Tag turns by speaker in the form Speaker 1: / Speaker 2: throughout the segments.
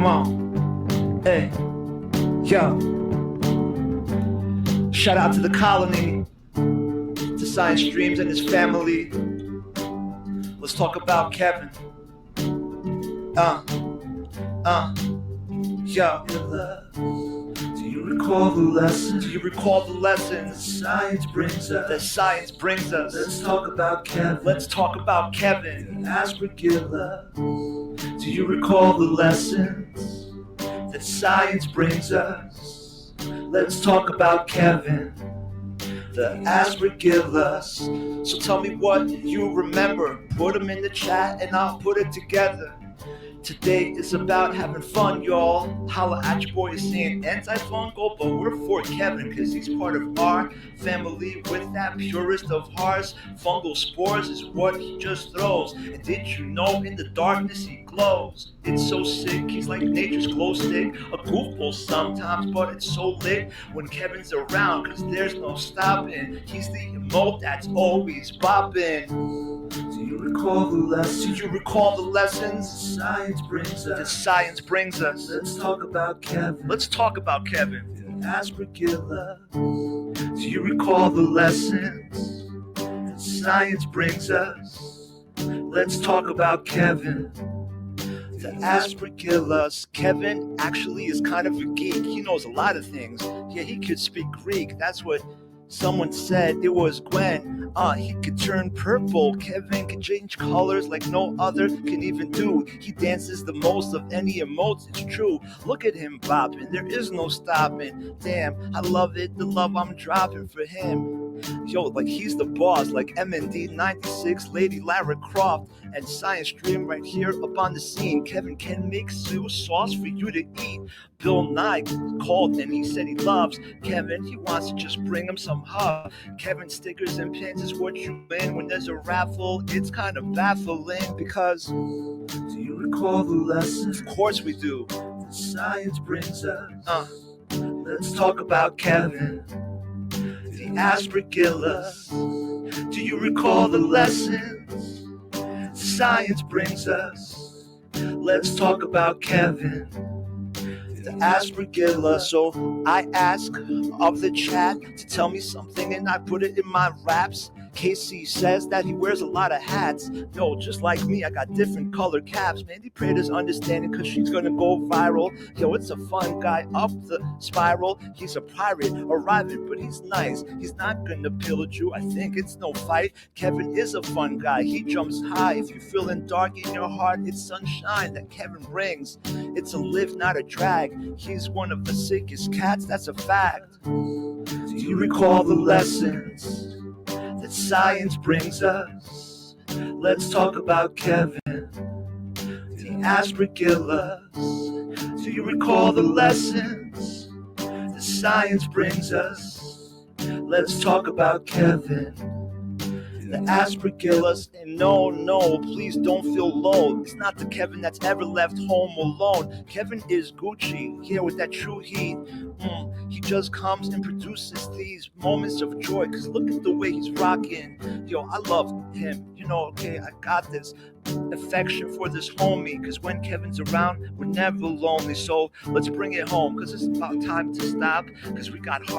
Speaker 1: Come on. Hey. Yo. Shout out to the colony, to Science Dreams and his family. Let's talk about Kevin. Yo. Do you recall the lessons? Do you recall the lessons? Science brings us. That science brings us. Let's talk about Kevin. Let's talk about Kevin. Aspergillus. Do you recall the lessons that science brings us? Let's talk about Kevin, the Aspergillus. So tell me what you remember. Put them in the chat and I'll put it together. Today is about having fun, y'all. Holla at your boy is saying antifungal, but we're for Kevin because he's part of our family with that purest of hearts. Fungal spores is what he just throws. And did you know in the darkness he glows? It's so sick, he's like nature's glow stick. A goofball sometimes, but it's so lit when Kevin's around because there's no stopping. He's the emote that's always bopping. Do you recall the lessons? Do you recall the lessons? Science brings us. Science brings us. Let's talk about Kevin. Let's talk about Kevin. Aspergillus. Do you recall the lessons that science brings us? Let's talk about Kevin. The Aspergillus. Kevin actually is kind of a geek. He knows a lot of things. Yeah, he could speak Greek. That's what someone said. It was Gwen. He could turn purple. Kevin can change colors like no other can even do. He dances the most of any emotes, it's true. Look at him bopping, there is no stopping. Damn, I love it, the love I'm dropping for him. Yo, like he's the boss, like MND 96, Lady Lara Croft, and Science Dream right here up on the scene. Kevin can make sauce for you to eat. Bill Nye called and he said he loves Kevin. He wants to just bring him some hug. Kevin stickers and pins is what you win when there's a raffle. It's kind of baffling because do you recall the lessons? Of course we do. Science brings us. Let's talk about Kevin, the Aspergillus. Do you recall the lessons? Science brings us. Let's talk about Kevin, the Aspergillus. So I ask of the chat to tell me something and I put it in my raps. Casey says that he wears a lot of hats. Yo, just like me, I got different color caps. Mandy Prater's understanding because she's gonna go viral. Yo, it's a fun guy up the spiral. He's a pirate arriving, but he's nice. He's not gonna pillage you. I think it's no fight. Kevin is a fun guy. He jumps high. If you're feeling dark in your heart, it's sunshine that Kevin brings. It's a lift, not a drag. He's one of the sickest cats, that's a fact. Do you recall the lessons that science brings us? Let's talk about Kevin, the Aspergillus. Do you recall the lessons that science brings us? Let's talk about Kevin, the Aspergillus. And no, please don't feel low. It's not the Kevin that's ever left home alone. Kevin is Gucci, here with that true heat. He just comes and produces these moments of joy. Cause look at the way he's rocking. Yo, I love him. You know, okay, I got this affection for this homie. Cause when Kevin's around, we're never lonely. So let's bring it home. Cause it's about time to stop. Cause we got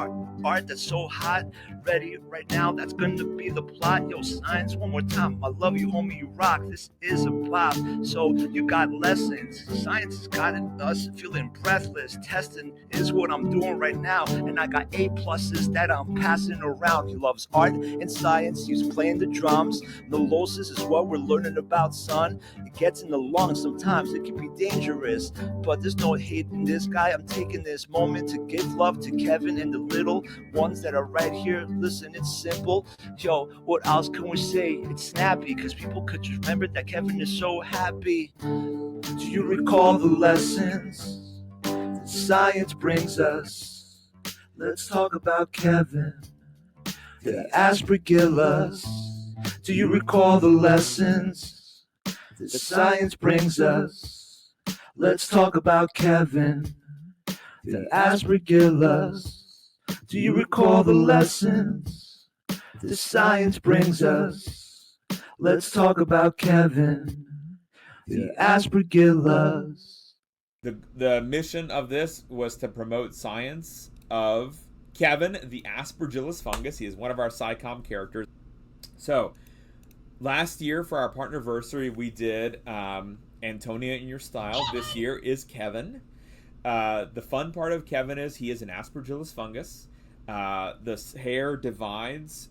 Speaker 1: art that's so hot. Ready right now, that's gonna be the plot. Yo, science one more time. I love you, homie, you rock. This is a plot. So you got lessons. Science has got us feeling breathless. Testing is what I'm doing right now. And I got A+ that I'm passing around. He loves art and science. He's playing the drums. Melosis is what we're learning about, son. It gets in the lungs sometimes. It can be dangerous. But there's no hate in this guy. I'm taking this moment to give love to Kevin and the little ones that are right here. Listen, it's simple. Yo, what else can we say? It's snappy, because people could just remember that Kevin is so happy. Do you recall the lessons that science brings us? Let's talk about Kevin, the Aspergillus. Do you recall the lessons that science brings us? Let's talk about Kevin, the Aspergillus. Do you recall the lessons that science brings us? Let's talk about Kevin, the Aspergillus.
Speaker 2: The mission of this was to promote science of Kevin, the Aspergillus fungus. He is one of our SciComm characters. So, last year for our partnerversary, we did Antonia in Your Style. This year is Kevin. The fun part of Kevin is he is an Aspergillus fungus. The hair divides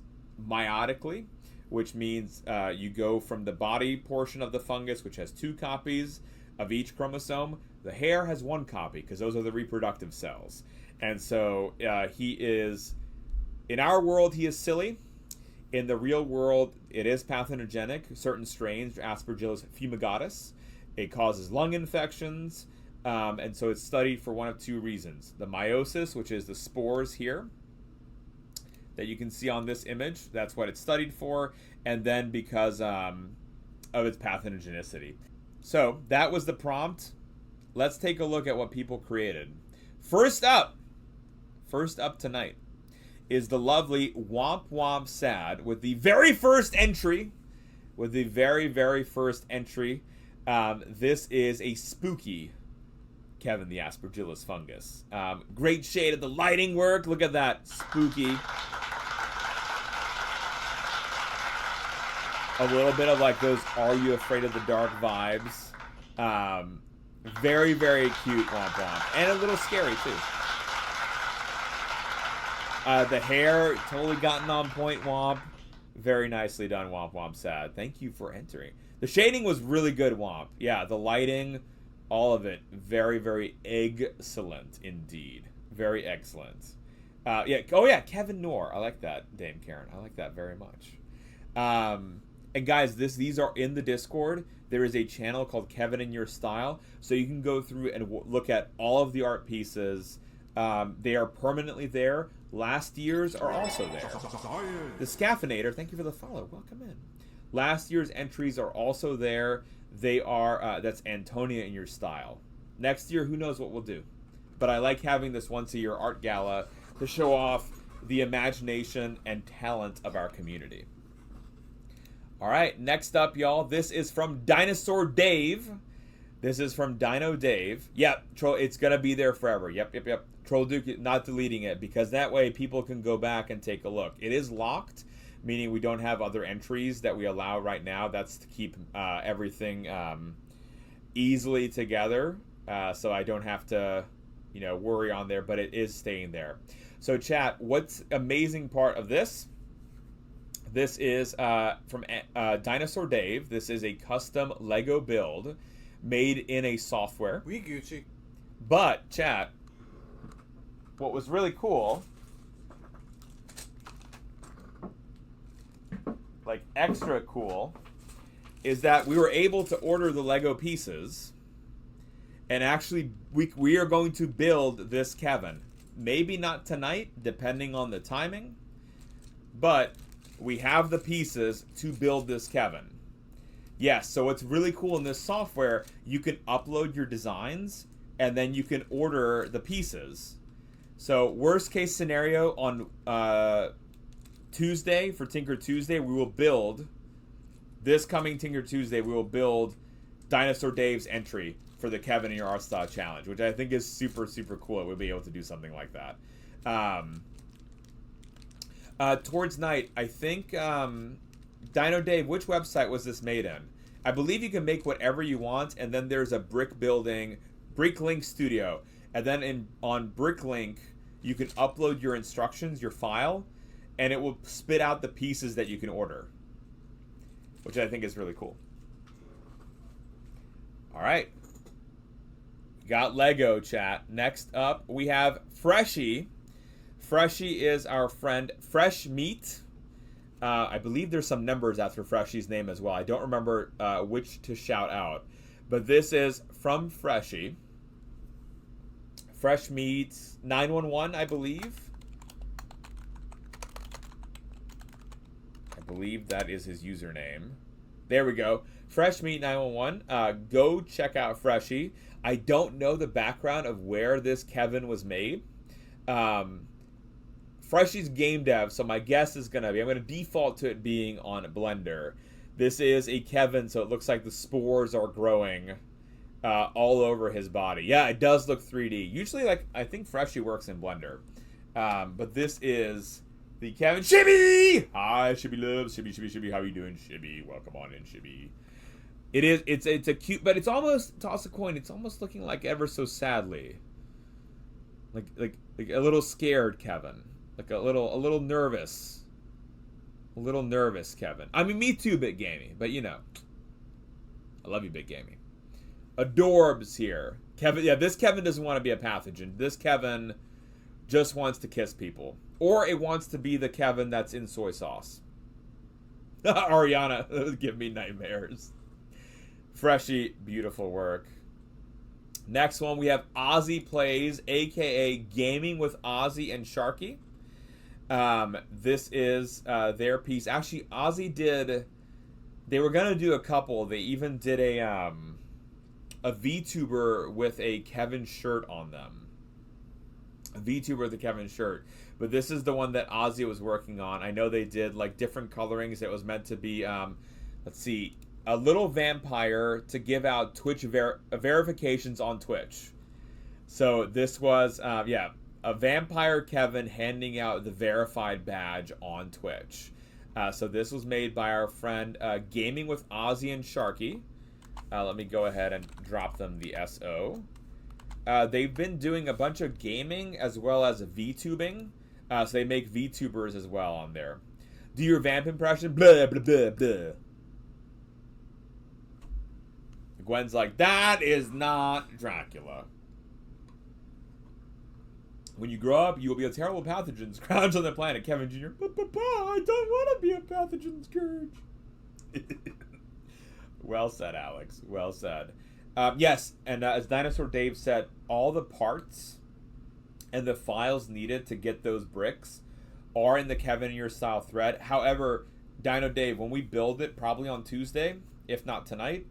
Speaker 2: meiotically, which means you go from the body portion of the fungus, which has 2 copies of each chromosome. The hair has 1 copy, because those are the reproductive cells. And so he is, in our world, he is silly. In the real world, it is pathogenic. Certain strains, Aspergillus fumigatus, it causes lung infections. And so it's studied for one of 2 reasons. The meiosis, which is the spores here that you can see on this image. That's what it's studied for. And then because of its pathogenicity. So that was the prompt. Let's take a look at what people created. First up tonight is the lovely WompWompSad with the very first entry. This is a spooky Kevin the Aspergillus fungus. Great shade of the lighting work. Look at that. Spooky. A little bit of like those Are You Afraid of the Dark vibes. Very, very cute Womp Womp. And a little scary too. The hair, totally gotten on point, Womp. Very nicely done, WompWompSad. Thank you for entering. The shading was really good, Womp. Yeah, the lighting, all of it, very, very excellent indeed. Very excellent. Yeah. Oh yeah, Kevin Noor. I like that, DameKaren. I like that very much. And guys, these are in the Discord. There is a channel called Kevin in Your Style, so you can go through and look at all of the art pieces. They are permanently there. Last year's are also there. The Scaffinator, thank you for the follow. Welcome in. Last year's entries are also there. They are, that's Antonia in Your Style. Next year, who knows what we'll do. But I like having this once-a-year art gala to show off the imagination and talent of our community. All right, next up, y'all. This is from DinosaurDave. This is from DinoDave. Yep, it's going to be there forever. Yep. Troll Duke not deleting it, because that way people can go back and take a look. It is locked, meaning we don't have other entries that we allow right now. That's to keep everything easily together, so I don't have to, worry on there, but it is staying there. So chat, what's amazing part of this? This is from DinosaurDave. This is a custom Lego build made in a software.
Speaker 3: We Gucci.
Speaker 2: But, chat, what was really cool, like extra cool, is that we were able to order the Lego pieces, and actually we are going to build this Kevin. Maybe not tonight, depending on the timing, but we have the pieces to build this Kevin. Yes, so what's really cool in this software, you can upload your designs, and then you can order the pieces. So worst case scenario, on Tuesday, for Tinker Tuesday, we will build, this coming Tinker Tuesday, we will build DinosaurDave's entry for the Kevin in Your Art Style Challenge, which I think is super, super cool. We'll be able to do something like that. TowardsNight, I think, DinoDave, which website was this made in? I believe you can make whatever you want, and then there's a Bricklink Studio, and then on Bricklink, you can upload your instructions, your file, and it will spit out the pieces that you can order, which I think is really cool. All right. Got Lego, chat. Next up, we have Freshy. Freshy is our friend Fresh Meat. I believe there's some numbers after Freshy's name as well. I don't remember which to shout out. But this is from Freshy. Fresh Meat 911, I believe. I believe that is his username. There we go. Fresh Meat 911. Go check out Freshy. I don't know the background of where this Kevin was made. Freshy's game dev, so my guess is going to be, I'm going to default to it being on Blender. This is a Kevin, so it looks like the spores are growing all over his body. Yeah, it does look 3D. Usually, like, I think Freshy works in Blender. But this is the Kevin Shibby! Hi, Shibby loves. Shibby. How you doing, Shibby? Welcome on in, Shibby. It's a cute, but it's almost, toss a coin, it's almost looking like ever so sadly. Like a little scared Kevin. Like a little nervous. A little nervous Kevin. I mean, me too, Bit Gamey, but you know. I love you, Bit Gamey. Adorbs here. Kevin, yeah, this Kevin doesn't want to be a pathogen. This Kevin just wants to kiss people. Or it wants to be the Kevin that's in soy sauce. Ariana, give me nightmares. Freshy, beautiful work. Next one, we have Ozzy Plays, a.k.a. Gaming with Ozzy and Sharky. This is their piece. Actually, Ozzy did... They were going to do a couple. They even did a VTuber with a Kevin shirt on them. A VTuber with a Kevin shirt. But this is the one that Ozzy was working on. I know they did like different colorings. It was meant to be, let's see, a little vampire to give out Twitch verifications on Twitch. So this was, yeah, a vampire Kevin handing out the verified badge on Twitch. So this was made by our friend Gaming with Ozzy and Sharky. Let me go ahead and drop them the SO. They've been doing a bunch of gaming as well as VTubing. So they make VTubers as well on there. Do your vamp impression? Blah, blah, blah, blah. Gwen's like, that is not Dracula. When you grow up, you will be a terrible pathogen scourge on the planet. Kevin Jr. Papa, I don't want to be a pathogen scourge. Well said, Alex. Well said. Yes, and as DinosaurDave said, all the parts and the files needed to get those bricks are in the Kevin in Your Style thread. However, Dino Dave, when we build it, probably on Tuesday, if not tonight,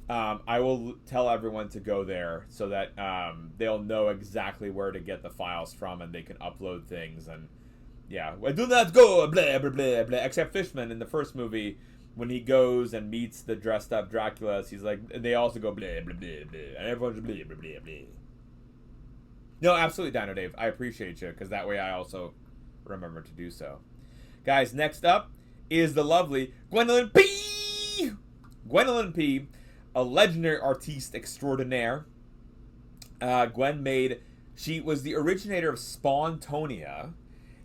Speaker 2: I will tell everyone to go there so that they'll know exactly where to get the files from and they can upload things. And yeah, do not go, blah, blah, blah, blah. Except Fishman in the first movie, when he goes and meets the dressed up Draculas, he's like, they also go blah, blah, blah, blah. And everyone's blah, blah, blah, blah. No, absolutely, Dino Dave. I appreciate you, because that way I also remember to do so. Guys, next up is the lovely Gwendolyn P. Gwendolyn P., a legendary artiste extraordinaire. Gwen made... She was the originator of Spawntonia,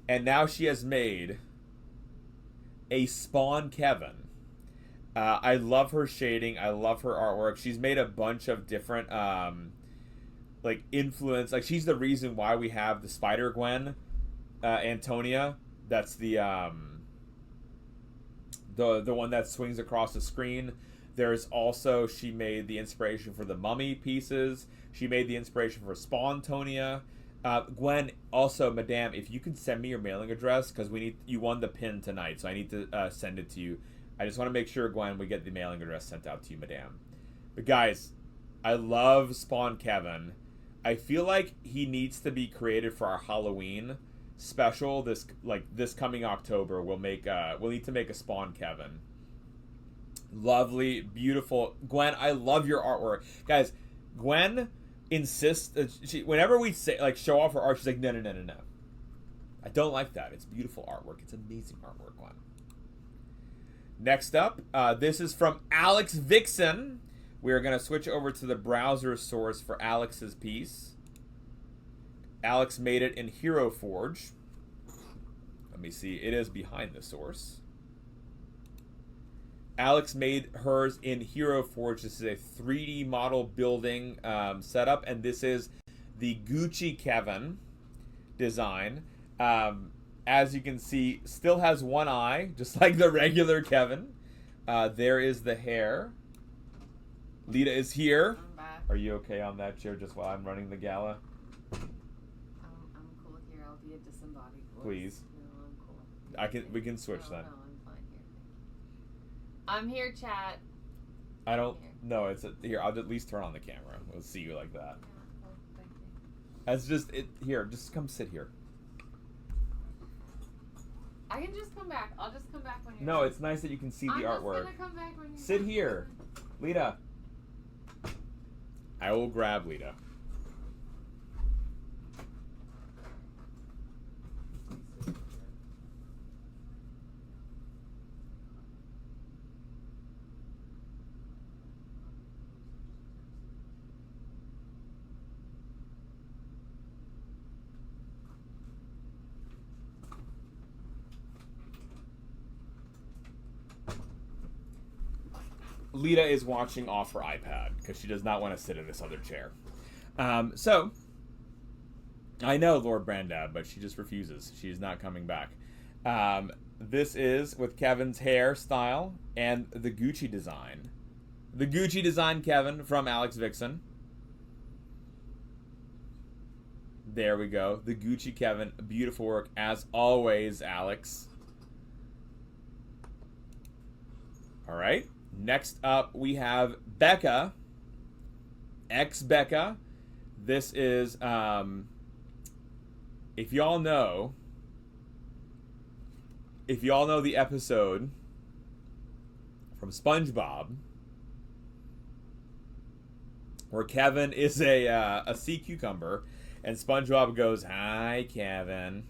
Speaker 2: and now she has made a Spawn Kevin. I love her shading. I love her artwork. She's made a bunch of different... like influence, like she's the reason why we have the Spider Gwen, Antonia. That's the one that swings across the screen. There's also, she made the inspiration for the Mummy pieces. She made the inspiration for Spawntonia. Gwen, also, Madame, if you can send me your mailing address, because you won the pin tonight, so I need to send it to you. I just want to make sure, Gwen, we get the mailing address sent out to you, Madame. But guys, I love Spawn Kevin. I feel like he needs to be created for our Halloween special. This coming October, we'll need to make a Spawn Kevin. Lovely, beautiful. Gwen, I love your artwork. Guys, Gwen insists, whenever we say, like, show off her art, she's like, no. I don't like that. It's beautiful artwork. It's amazing artwork, Gwen. Next up, this is from AlyxVixen. We're going to switch over to the browser source for Alex's piece. Alex made it in Hero Forge. Let me see. It is behind the source. Alex made hers in Hero Forge. This is a 3D model building setup, and this is the Gucci Kevin design. As you can see, still has one eye, just like the regular Kevin. There is the hair. Lita is here.
Speaker 3: I'm back.
Speaker 2: Are you okay on that chair just while I'm running the gala?
Speaker 3: I'm cool here. I'll be a disembodied voice.
Speaker 2: Please.
Speaker 3: No, I'm cool.
Speaker 2: We can switch then.
Speaker 3: No, I'm fine here. I'm here, chat.
Speaker 2: I don't. No, here. I'll at least turn on the camera. We'll see you like that.
Speaker 3: Yeah, well, thank you.
Speaker 2: That's just it. Here, just come sit here.
Speaker 3: I can just come back. I'll just come back when you're
Speaker 2: No,
Speaker 3: done.
Speaker 2: it's nice that you can see the
Speaker 3: I'm
Speaker 2: artwork.
Speaker 3: just gonna come back when you're
Speaker 2: Sit
Speaker 3: done.
Speaker 2: here, Lita. I will grab Lita. Lita is watching off her iPad because she does not want to sit in this other chair. So, I know Lord Brandab, but she just refuses. She's not coming back. This is with Kevin's hairstyle and the Gucci design. The Gucci design, Kevin, from AlyxVixen. There we go. The Gucci Kevin. Beautiful work, as always, Alex. All right. Next up, we have Becca. Becca. This is, if y'all know the episode from SpongeBob, where Kevin is a sea cucumber, and SpongeBob goes, "Hi, Kevin."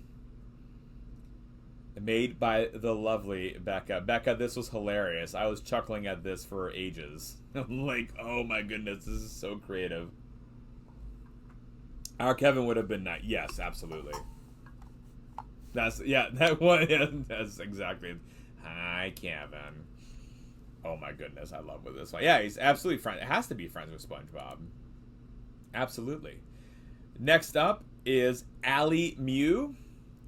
Speaker 2: Made by the lovely Becca. Becca, this was hilarious. I was chuckling at this for ages. I'm like, oh my goodness, this is so creative. Our Kevin would have been nice. Yes, absolutely. That one. Yeah, that's exactly. Hi, Kevin. Oh my goodness, I love with this one. Yeah, he's absolutely friend. It has to be friends with SpongeBob. Absolutely. Next up is AlliMewh.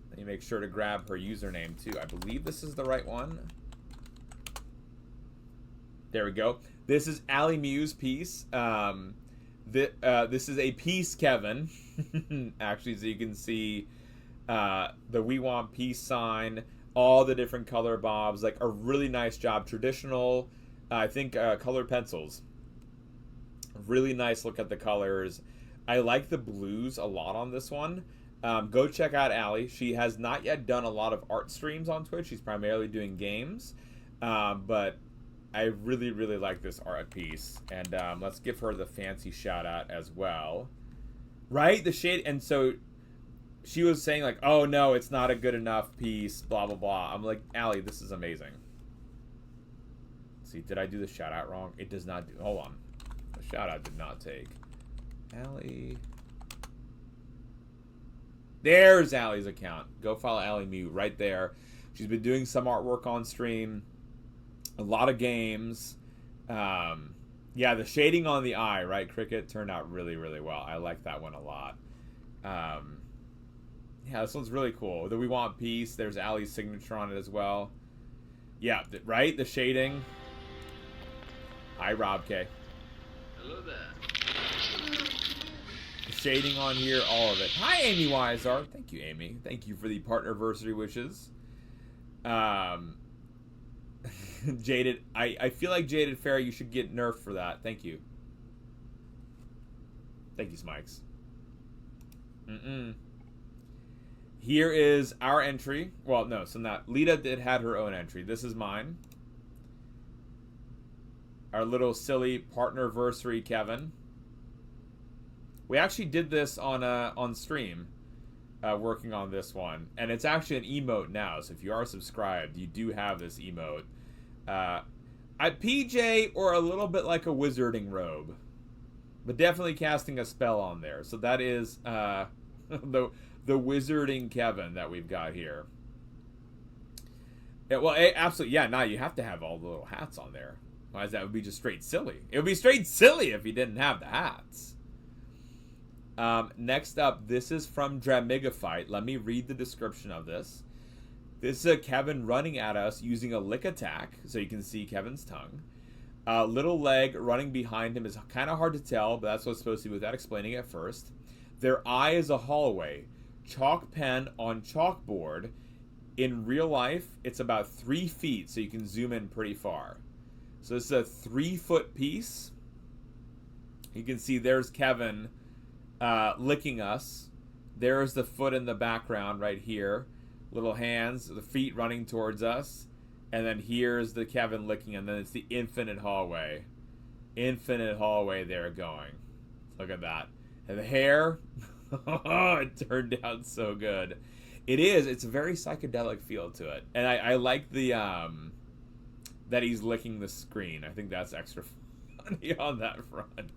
Speaker 2: Let me make sure to grab her username too. I believe this is the right one. There we go. This is AlliMewh's piece. This is a piece, Kevin. Actually, so you can see the We Want Peace sign, all the different color bobs, like a really nice job. Traditional, I think, colored pencils. Really nice look at the colors. I like the blues a lot on this one. Go check out Allie. She has not yet done a lot of art streams on Twitch. She's primarily doing games. But I really, really like this art piece. And let's give her the fancy shout out as well. Right? The shade. And so she was saying like, oh no, it's not a good enough piece, blah, blah, blah. I'm like, Allie, this is amazing. Let's see, did I do the shout out wrong? It does not do. Hold on. The shout out did not take. Allie. There's Allie's account. Go follow AlliMewh right there. She's been doing some artwork on stream. A lot of games. Yeah, the shading on the eye, right, Cricket, turned out really, really well. I like that one a lot. Yeah, this one's really cool. The We Want Peace. There's Allie's signature on it as well. Yeah, right? The shading. Hi, Rob K.
Speaker 4: Hello there.
Speaker 2: Shading on here, all of it. Hi, Amy Wizard. Thank you, Amy. Thank you for the partnerversary wishes. Jaded, I feel like Jaded Fairy, you should get nerfed for that. Thank you. Thank you, Smykes. Here is our entry. Well, no, so not. Lita had her own entry. This is mine. Our little silly partnerversary, Kevin. We actually did this on stream, working on this one, and it's actually an emote now. So if you are subscribed, you do have this emote. A PJ or a little bit like a wizarding robe, but definitely casting a spell on there. So that is the wizarding Kevin that we've got here. Yeah, well, absolutely, yeah. Now you have to have all the little hats on there. Otherwise, that would be just straight silly. It would be straight silly if you didn't have the hats. Next up, this is from Dramignophyte. Let me read the description of this. This is a Kevin running at us using a lick attack, so you can see Kevin's tongue. Little leg running behind him is kind of hard to tell, but that's what's supposed to be without explaining it first. Their eye is a hallway. Chalk pen on chalkboard. In real life, it's about 3 feet, so you can zoom in pretty far. So this is a 3-foot piece. You can see there's Kevin licking us. There's the foot in the background right here. Little hands, the feet running towards us. And then here's the Kevin licking, and then it's the infinite hallway. Infinite hallway there going. Look at that. And the hair, it turned out so good. It is. It's a very psychedelic feel to it. And I like the, that he's licking the screen. I think that's extra funny on that front.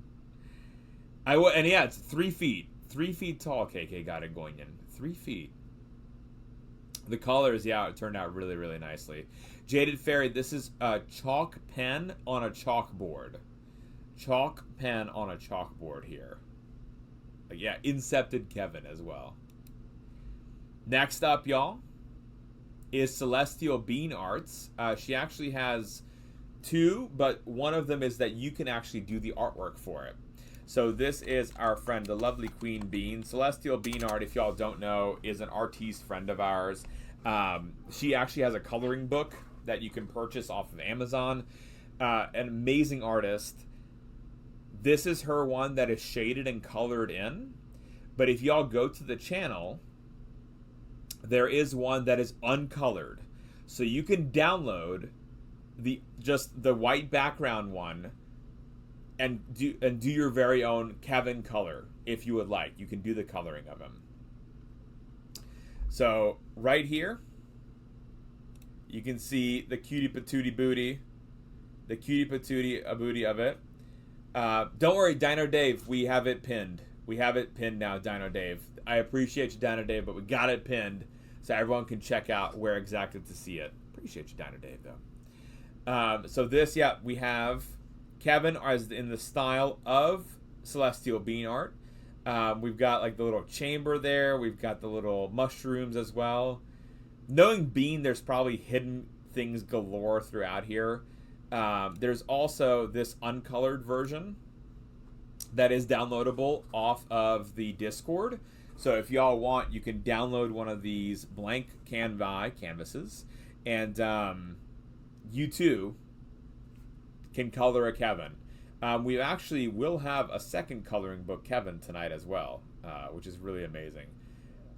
Speaker 2: And yeah, it's 3 feet. 3 feet tall, KK got it going in. 3 feet. The colors, yeah, it turned out really, really nicely. Jaded Fairy, this is a chalk pen on a chalkboard. Chalk pen on a chalkboard here. But yeah, Incepted Kevin as well. Next up, y'all, is CelestialBeanArts. She actually has 2, but one of them is that you can actually do the artwork for it. So this is our friend, the lovely Queen Bean. CelestialBeanArt, if y'all don't know, is an artiste friend of ours. She actually has a coloring book that you can purchase off of Amazon. An amazing artist. This is her one that is shaded and colored in. But if y'all go to the channel, there is one that is uncolored. So you can download just the white background one and do your very own Kevin color if you would like. You can do the coloring of him. So right here, you can see the cutie patootie booty, the cutie patootie booty of it. Don't worry, Dino Dave, we have it pinned. We have it pinned now, Dino Dave. I appreciate you, Dino Dave, but we got it pinned so everyone can check out where exactly to see it. Appreciate you, Dino Dave, though. So this, yeah, we have Kevin as in the style of CelestialBeanArt. We've got like the little chamber there. We've got the little mushrooms as well. Knowing Bean, there's probably hidden things galore throughout here. There's also this uncolored version that is downloadable off of the Discord. So if y'all want, you can download one of these blank canvases, and you too can color a Kevin. We actually will have a second coloring book Kevin tonight as well, which is really amazing.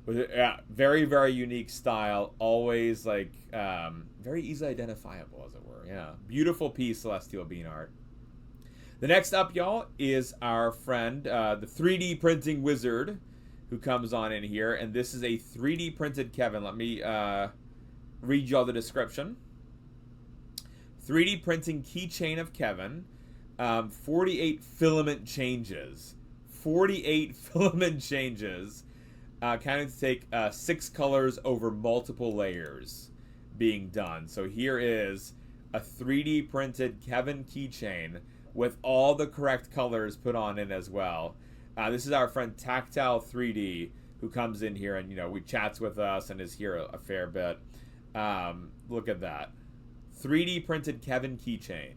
Speaker 2: Yeah, very, very unique style. Always like very easily identifiable, as it were. Yeah, beautiful piece, CelestialBeanArt. The next up, y'all, is our friend, the 3D printing wizard, who comes on in here, and this is a 3D printed Kevin. Let me read y'all the description. 3D printing keychain of Kevin. 48 filament changes. 48 filament changes. Counting to take 6 colors over multiple layers being done. So here is a 3D printed Kevin keychain with all the correct colors put on it as well. This is our friend Tactile 3D, who comes in here and, we chats with us and is here a fair bit. Look at that. 3D printed Kevin keychain.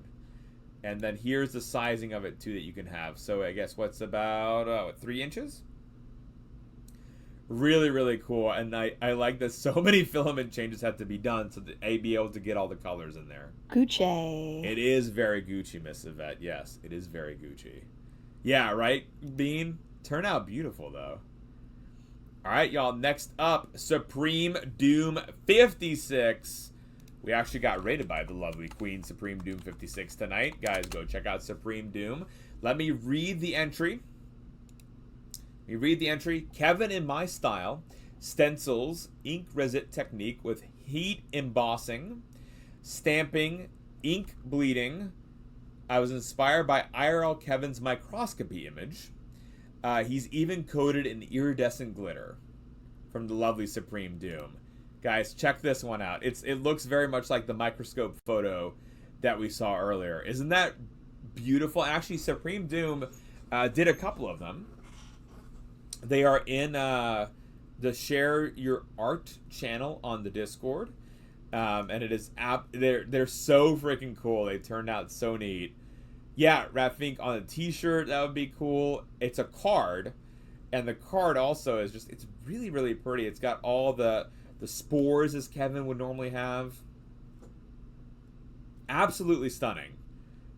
Speaker 2: And then here's the sizing of it, too, that you can have. So I guess what's about, 3 inches? Really, really cool. And I like that so many filament changes have to be done so that I'd be able to get all the colors in there.
Speaker 4: Gucci.
Speaker 2: It is very Gucci, Miss Yvette. Yes, it is very Gucci. Yeah, right, Bean? Turn out beautiful, though. All right, y'all. Next up, Supreme Doom 56. We actually got rated by the lovely Queen, Supreme Doom 56 tonight. Guys, go check out Supreme Doom. Let me read the entry. Kevin in my style. Stencils, ink resin technique with heat embossing, stamping, ink bleeding. I was inspired by IRL Kevin's microscopy image. He's even coated in iridescent glitter from the lovely Supreme Doom. Guys, check this one out. It looks very much like the microscope photo that we saw earlier. Isn't that beautiful? Actually, Supreme Doom did a couple of them. They are in the Share Your Art channel on the Discord. And it is they're so freaking cool. They turned out so neat. Yeah, Rafink on a t-shirt, that would be cool. It's a card, and the card also is it's really, really pretty. It's got all the spores as Kevin would normally have. Absolutely stunning.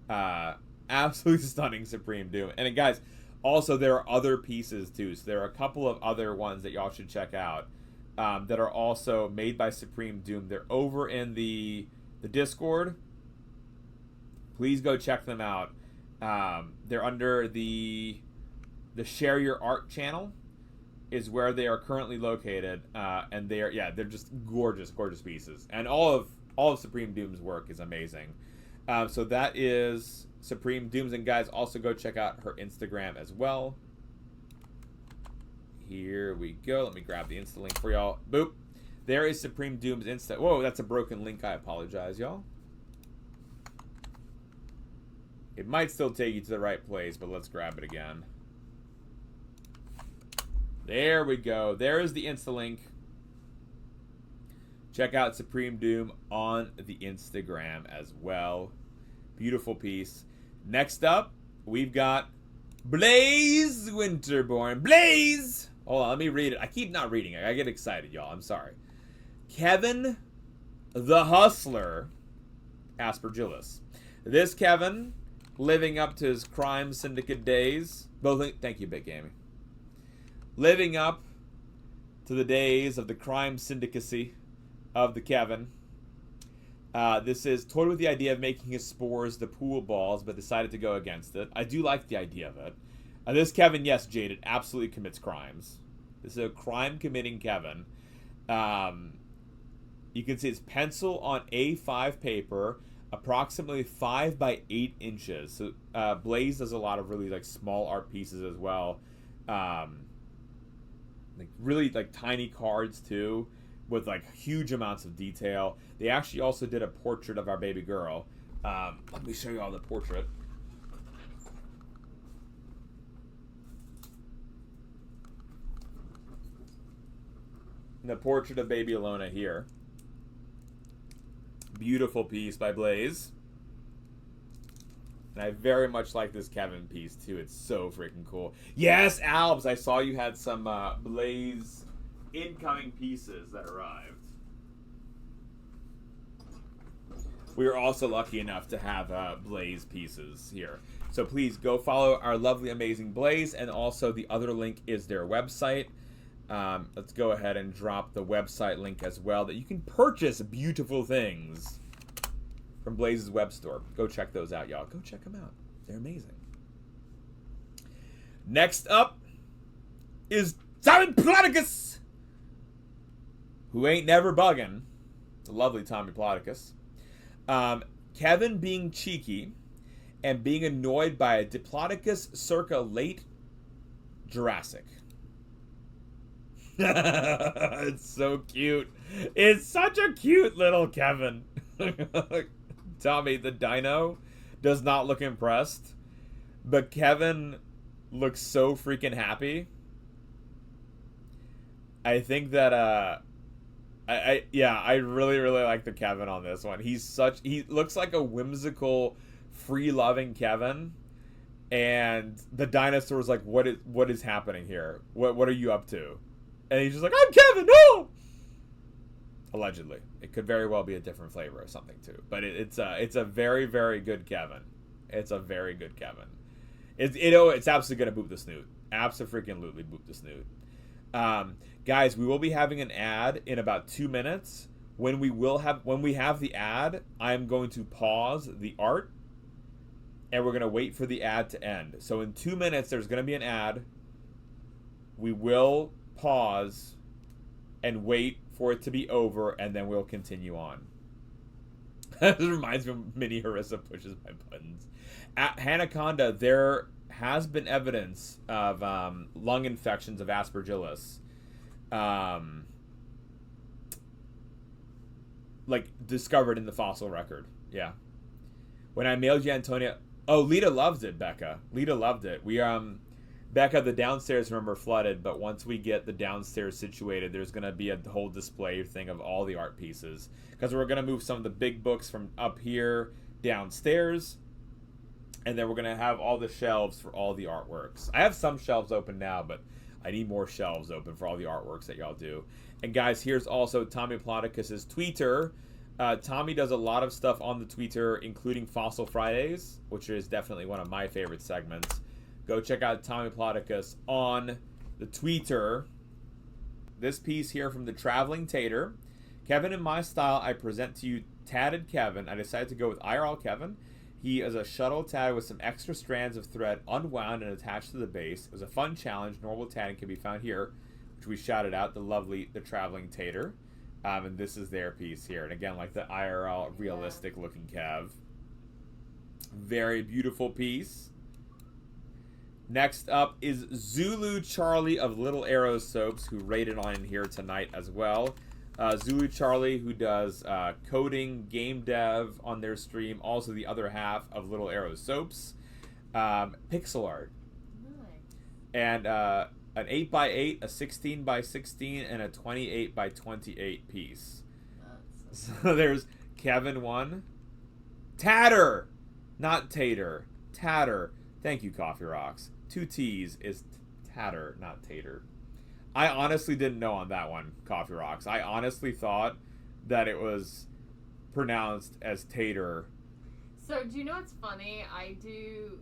Speaker 2: Absolutely stunning Supreme Doom. And guys, also there are other pieces too. So there are a couple of other ones that y'all should check out that are also made by Supreme Doom. They're over in the Discord. Please go check them out. They're under the the Share Your Art channel is where they are currently located, and they're just gorgeous pieces, and all of Supreme Doom's work is amazing. So that is Supreme Dooms, and guys, also go check out her Instagram as well. Here we go. Let me grab the Insta link for y'all. Boop. There is Supreme Doom's Insta. Whoa, that's a broken link. I apologize, y'all. It might still take you to the right place, but let's grab it again. There we go. There is the Insta link. Check out Supreme Doom on the Instagram as well. Beautiful piece. Next up, we've got Blaze Winterborne. Blaze! Hold on, let me read it. I keep not reading it. I get excited, y'all. I'm sorry. Kevin the Hustler Aspergillus. This Kevin, living up to his crime syndicate days. Thank you, Big Gaming. Living up to the days of the crime syndicacy of the Kevin. This is toyed with the idea of making his spores the pool balls, but decided to go against it. I do like the idea of it. This Kevin, yes, Jaded, absolutely commits crimes. This is a crime-committing Kevin. You can see it's pencil on A5 paper, approximately 5 by 8 inches. So Blaze does a lot of really like small art pieces as well. Like really like tiny cards too, with like huge amounts of detail. They actually also did a portrait of our baby girl. Let me show you all the portrait. The portrait of baby Alona here. Beautiful piece by Blaze. And I very much like this Kevin piece too. It's so freaking cool. Yes, Albs, I saw you had some Blaze incoming pieces that arrived. We are also lucky enough to have Blaze pieces here. So please go follow our lovely, amazing Blaze, and also the other link is their website. Let's go ahead and drop the website link as well, that you can purchase beautiful things from Blaze's web store. Go check those out, y'all. Go check them out. They're amazing. Next up is Tommyplodocus, who ain't never bugging. The lovely Tommyplodocus. Kevin being cheeky and being annoyed by a Diplodocus circa late Jurassic. It's so cute. It's such a cute little Kevin. Tommy the dino does not look impressed, but Kevin looks so freaking happy. I think that I really like the Kevin on this one. He looks like a whimsical, free-loving Kevin, and the dinosaur's like, what is happening here? What are you up to? And he's just like, I'm Kevin, no! Allegedly. It could very well be a different flavor or something, too. But it's a very, very good Kevin. It's a very good Kevin. It's absolutely going to boop the snoot. Abso-freaking-lutely boop the snoot. Guys, we will be having an ad in about 2 minutes. When we have the ad, I'm going to pause the art, and we're going to wait for the ad to end. So in 2 minutes, there's going to be an ad. We will pause and wait for it to be over, and then we'll continue on. This reminds me of Mini Harissa pushes my buttons. At Hanaconda, there has been evidence of lung infections of Aspergillus. Like, discovered in the fossil record. Yeah. When I mailed you Antonia... Oh, Lita loved it, Becca. Lita loved it. Becca, the downstairs, remember, flooded, but once we get the downstairs situated, there's going to be a whole display thing of all the art pieces. Because we're going to move some of the big books from up here downstairs, and then we're going to have all the shelves for all the artworks. I have some shelves open now, but I need more shelves open for all the artworks that y'all do. And guys, here's also Tommyplodocus's Twitter. Tommy does a lot of stuff on the Twitter, including Fossil Fridays, which is definitely one of my favorite segments. Go check out Tommyplodocus on the Twitter. This piece here from the Traveling Tatter. Kevin, in my style, I present to you Tatted Kevin. I decided to go with IRL Kevin. He is a shuttle tag with some extra strands of thread unwound and attached to the base. It was a fun challenge. Normal tagging can be found here, which we shouted out, the Traveling Tatter. And this is their piece here. And again, like the IRL realistic looking Kev. Very beautiful piece. Next up is ZuluCharlie of LittleArrowSoaps, who rated on in here tonight as well. ZuluCharlie, who does coding, game dev on their stream, also the other half of LittleArrowSoaps. Pixel art.
Speaker 3: Nice.
Speaker 2: And an 8x8, a 16x16, and a 28x28 piece. So there's Kevin 1. Tatter! Not Tater. Tatter. Thank you, Coffee Rocks. 2 T's is Tatter, not Tater. I honestly didn't know on that one, Coffee Rocks. I honestly thought that it was pronounced as Tater.
Speaker 3: So, do you know what's funny? I do,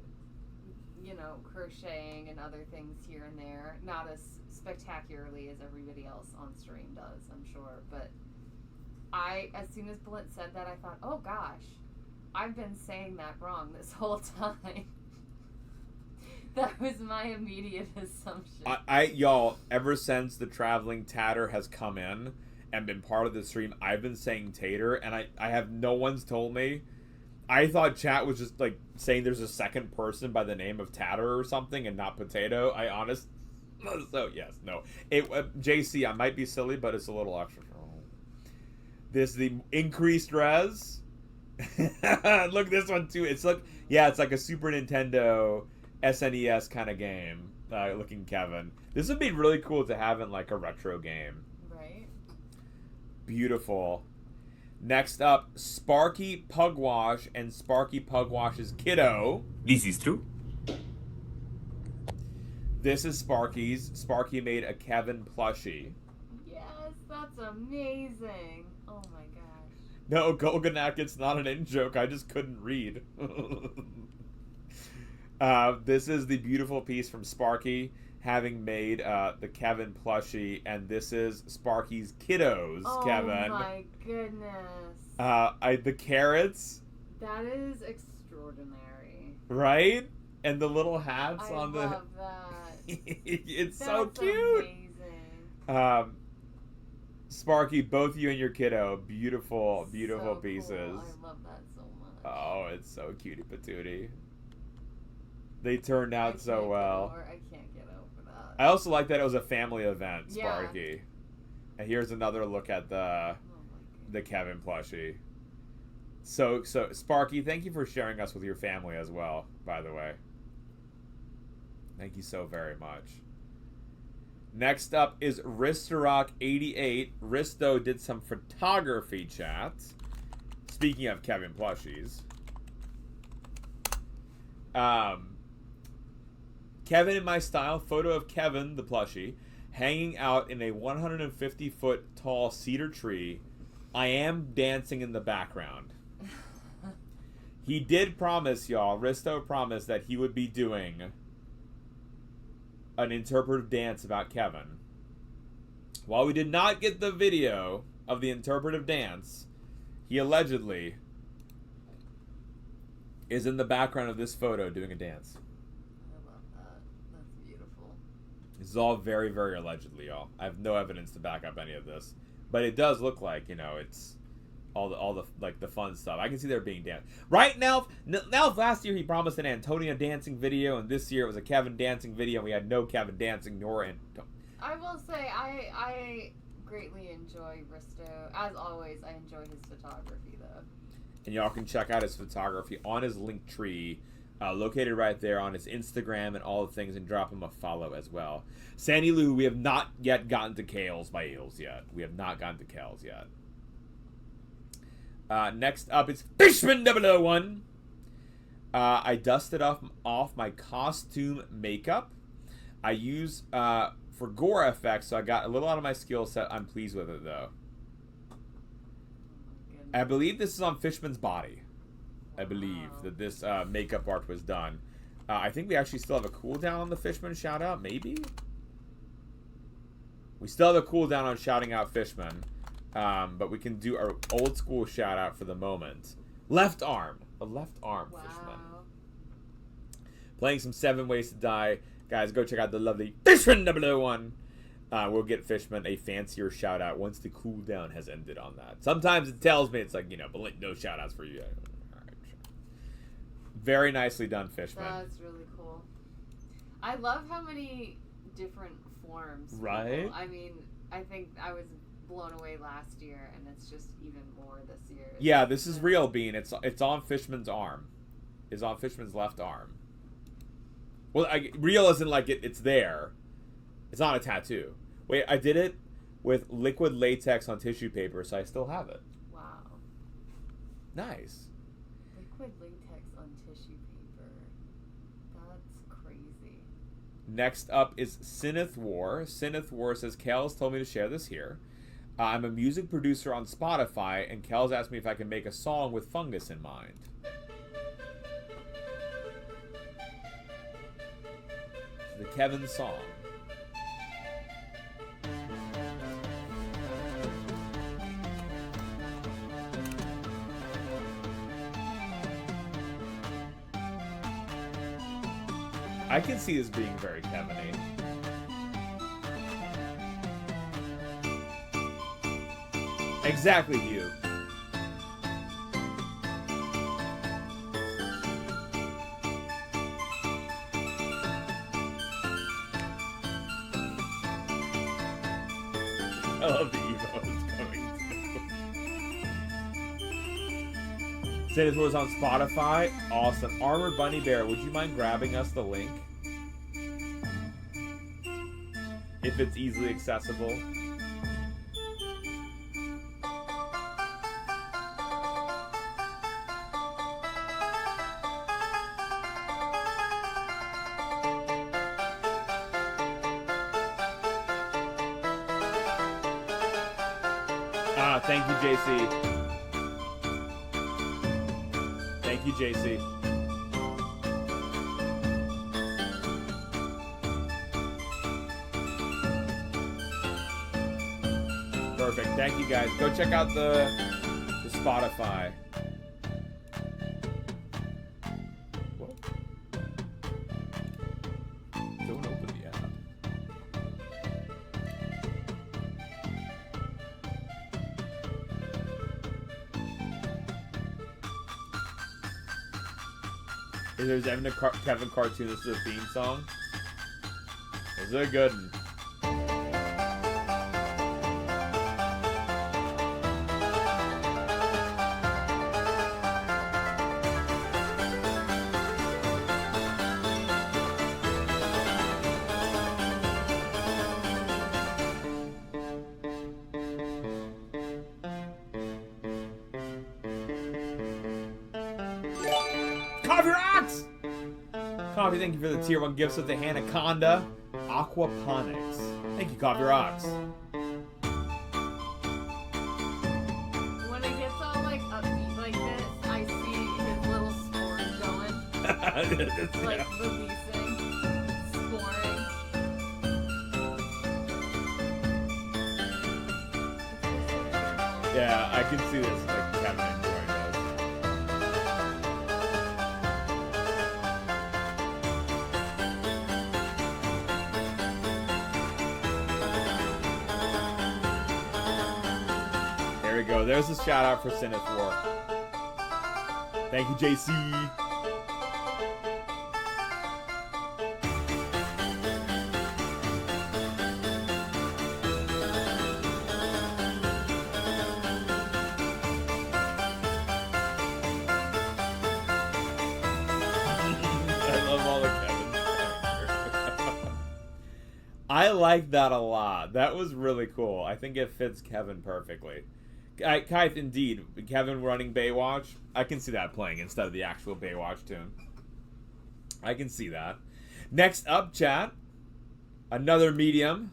Speaker 3: you know, crocheting and other things here and there. Not as spectacularly as everybody else on stream does, I'm sure. But as soon as Blint said that, I thought, oh gosh, I've been saying that wrong this whole time. That was my immediate assumption.
Speaker 2: Y'all, ever since the Traveling Tatter has come in and been part of the stream, I've been saying Tater, and I have no one's told me. I thought chat was just like saying there's a second person by the name of Tatter or something and not Potato. So yes, no. JC, I might be silly, but it's a little extra. This is the increased res. Look at this one too. It's like a Super Nintendo SNES kind of game, looking Kevin. This would be really cool to have in like a retro game.
Speaker 3: Right.
Speaker 2: Beautiful. Next up, SparkyPugwash and SparkyPugwash's kiddo.
Speaker 1: This is true.
Speaker 2: This is Sparky's. Sparky made a Kevin plushie.
Speaker 3: Yes, that's amazing. Oh my gosh.
Speaker 2: No, Golganak, it's not an in-joke. I just couldn't read. This is the beautiful piece from Sparky, having made the Kevin plushie, and this is Sparky's kiddos, Kevin.
Speaker 3: Oh my goodness.
Speaker 2: The carrots.
Speaker 3: That is extraordinary.
Speaker 2: Right? And the little hats on the...
Speaker 3: I love that.
Speaker 2: It's
Speaker 3: That's
Speaker 2: so cute.
Speaker 3: Amazing.
Speaker 2: Sparky, both you and your kiddo, beautiful
Speaker 3: So
Speaker 2: pieces.
Speaker 3: Cool. I love that so much.
Speaker 2: Oh, it's so cutie patootie. They turned out so well.
Speaker 3: I can't get over that.
Speaker 2: I also like that it was a family event,
Speaker 3: Yeah.
Speaker 2: Sparky. And here's another look at the Kevin plushie. So Sparky, thank you for sharing us with your family as well, by the way. Thank you so very much. Next up is Ristarok88. Risto did some photography chats. Speaking of Kevin plushies. Kevin in my style, photo of Kevin, the plushie, hanging out in a 150-foot tall cedar tree. I am dancing in the background. He did promise, y'all, Risto promised that he would be doing an interpretive dance about Kevin. While we did not get the video of the interpretive dance, he allegedly is in the background of this photo doing a dance. This is all very, very allegedly, y'all. I have no evidence to back up any of this, but it does look like, you know, it's all the like the fun stuff. I can see there being dance right now. Now, last year he promised an Antonia dancing video, and this year it was a Kevin dancing video. And we had no Kevin dancing nor Antonia.
Speaker 3: I will say I greatly enjoy Risto. As always, I enjoy his photography though.
Speaker 2: And y'all can check out his photography on his Linktree. Located right there on his Instagram and all the things, and drop him a follow as well. Sandy Lou, we have not yet gotten to Kales by Eels yet. We have not gotten to Kales yet. Next up is Fishman001. I dusted off my costume makeup. I use for gore effects, so I got a little out of my skill set. I'm pleased with it though. I believe this is on Fishman's body. I believe that this makeup art was done. I think we actually still have a cooldown on the Fishman shout out, maybe? We still have a cooldown on shouting out Fishman, but we can do our old school shout out for the moment. Left arm. A left arm fishman.
Speaker 3: Wow.
Speaker 2: Playing some 7 Ways to Die. Guys, go check out the lovely Fishman 001. We'll get Fishman a fancier shout out once the cooldown has ended on that. Sometimes it tells me it's like, but no shout outs for you. All right. Very nicely done, Fishman.
Speaker 3: That's really cool. I love how many different forms.
Speaker 2: Right?
Speaker 3: I mean, I think I was blown away last year, and it's just even more this year.
Speaker 2: Yeah, this is real, Bean. It's on Fishman's arm. It's on Fishman's left arm. Well, real isn't like it's there. It's not a tattoo. Wait, I did it with liquid latex on tissue paper, so I still have it.
Speaker 3: Wow.
Speaker 2: Nice.
Speaker 3: Liquid latex on tissue paper. That's crazy.
Speaker 2: Next up is Sinithwar. Sinithwar says, Kels told me to share this here. I'm a music producer on Spotify, and Kels asked me if I can make a song with fungus in mind. The Kevin song. I can see this being very Kevin-y. Exactly, Hugh. I love the emotes coming through. Say this was on Spotify. Awesome. Armored Bunny Bear, would you mind grabbing us the link? If it's easily accessible. Thank you, JC. Thank you, JC. Perfect. Thank you, guys. Go check out the Spotify. What? Don't open the app. If there's even a Kevin cartoon, this is a theme song. This is a good one. Coffee, thank you for the tier 1 gifts with the Anaconda Aquaponics. Thank you, Coffee Rocks.
Speaker 3: When it gets all like upbeat like this, I see his little spores going. Like releasing, sporing.
Speaker 2: Yeah, I can see this, like Kevin enjoying this. There we go. There's a shout out for Sinithwar. Thank you, JC. I like that a lot. That was really cool. I think it fits Kevin perfectly. Kythe, indeed. Kevin running Baywatch. I can see that playing instead of the actual Baywatch tune. I can see that. Next up, chat. Another medium.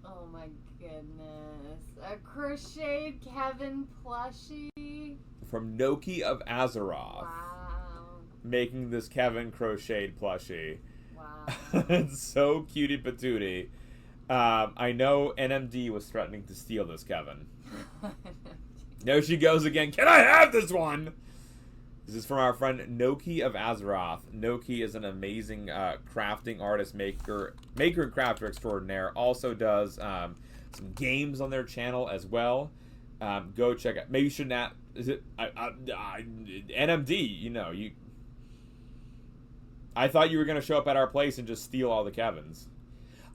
Speaker 3: Oh my goodness. A crocheted Kevin plushie.
Speaker 2: From NokiOfAzeroth.
Speaker 3: Wow.
Speaker 2: Making this Kevin crocheted plushie.
Speaker 3: Wow.
Speaker 2: It's so cutie patootie. I know NMD was threatening to steal this, Kevin. There she goes again. Can I have this one? This is from our friend NokiOfAzeroth. Noki is an amazing crafting artist, maker and crafter extraordinaire. Also does some games on their channel as well. Go check out. Maybe you should not. Is it NMD? You know, you. I thought you were gonna show up at our place and just steal all the Kevins.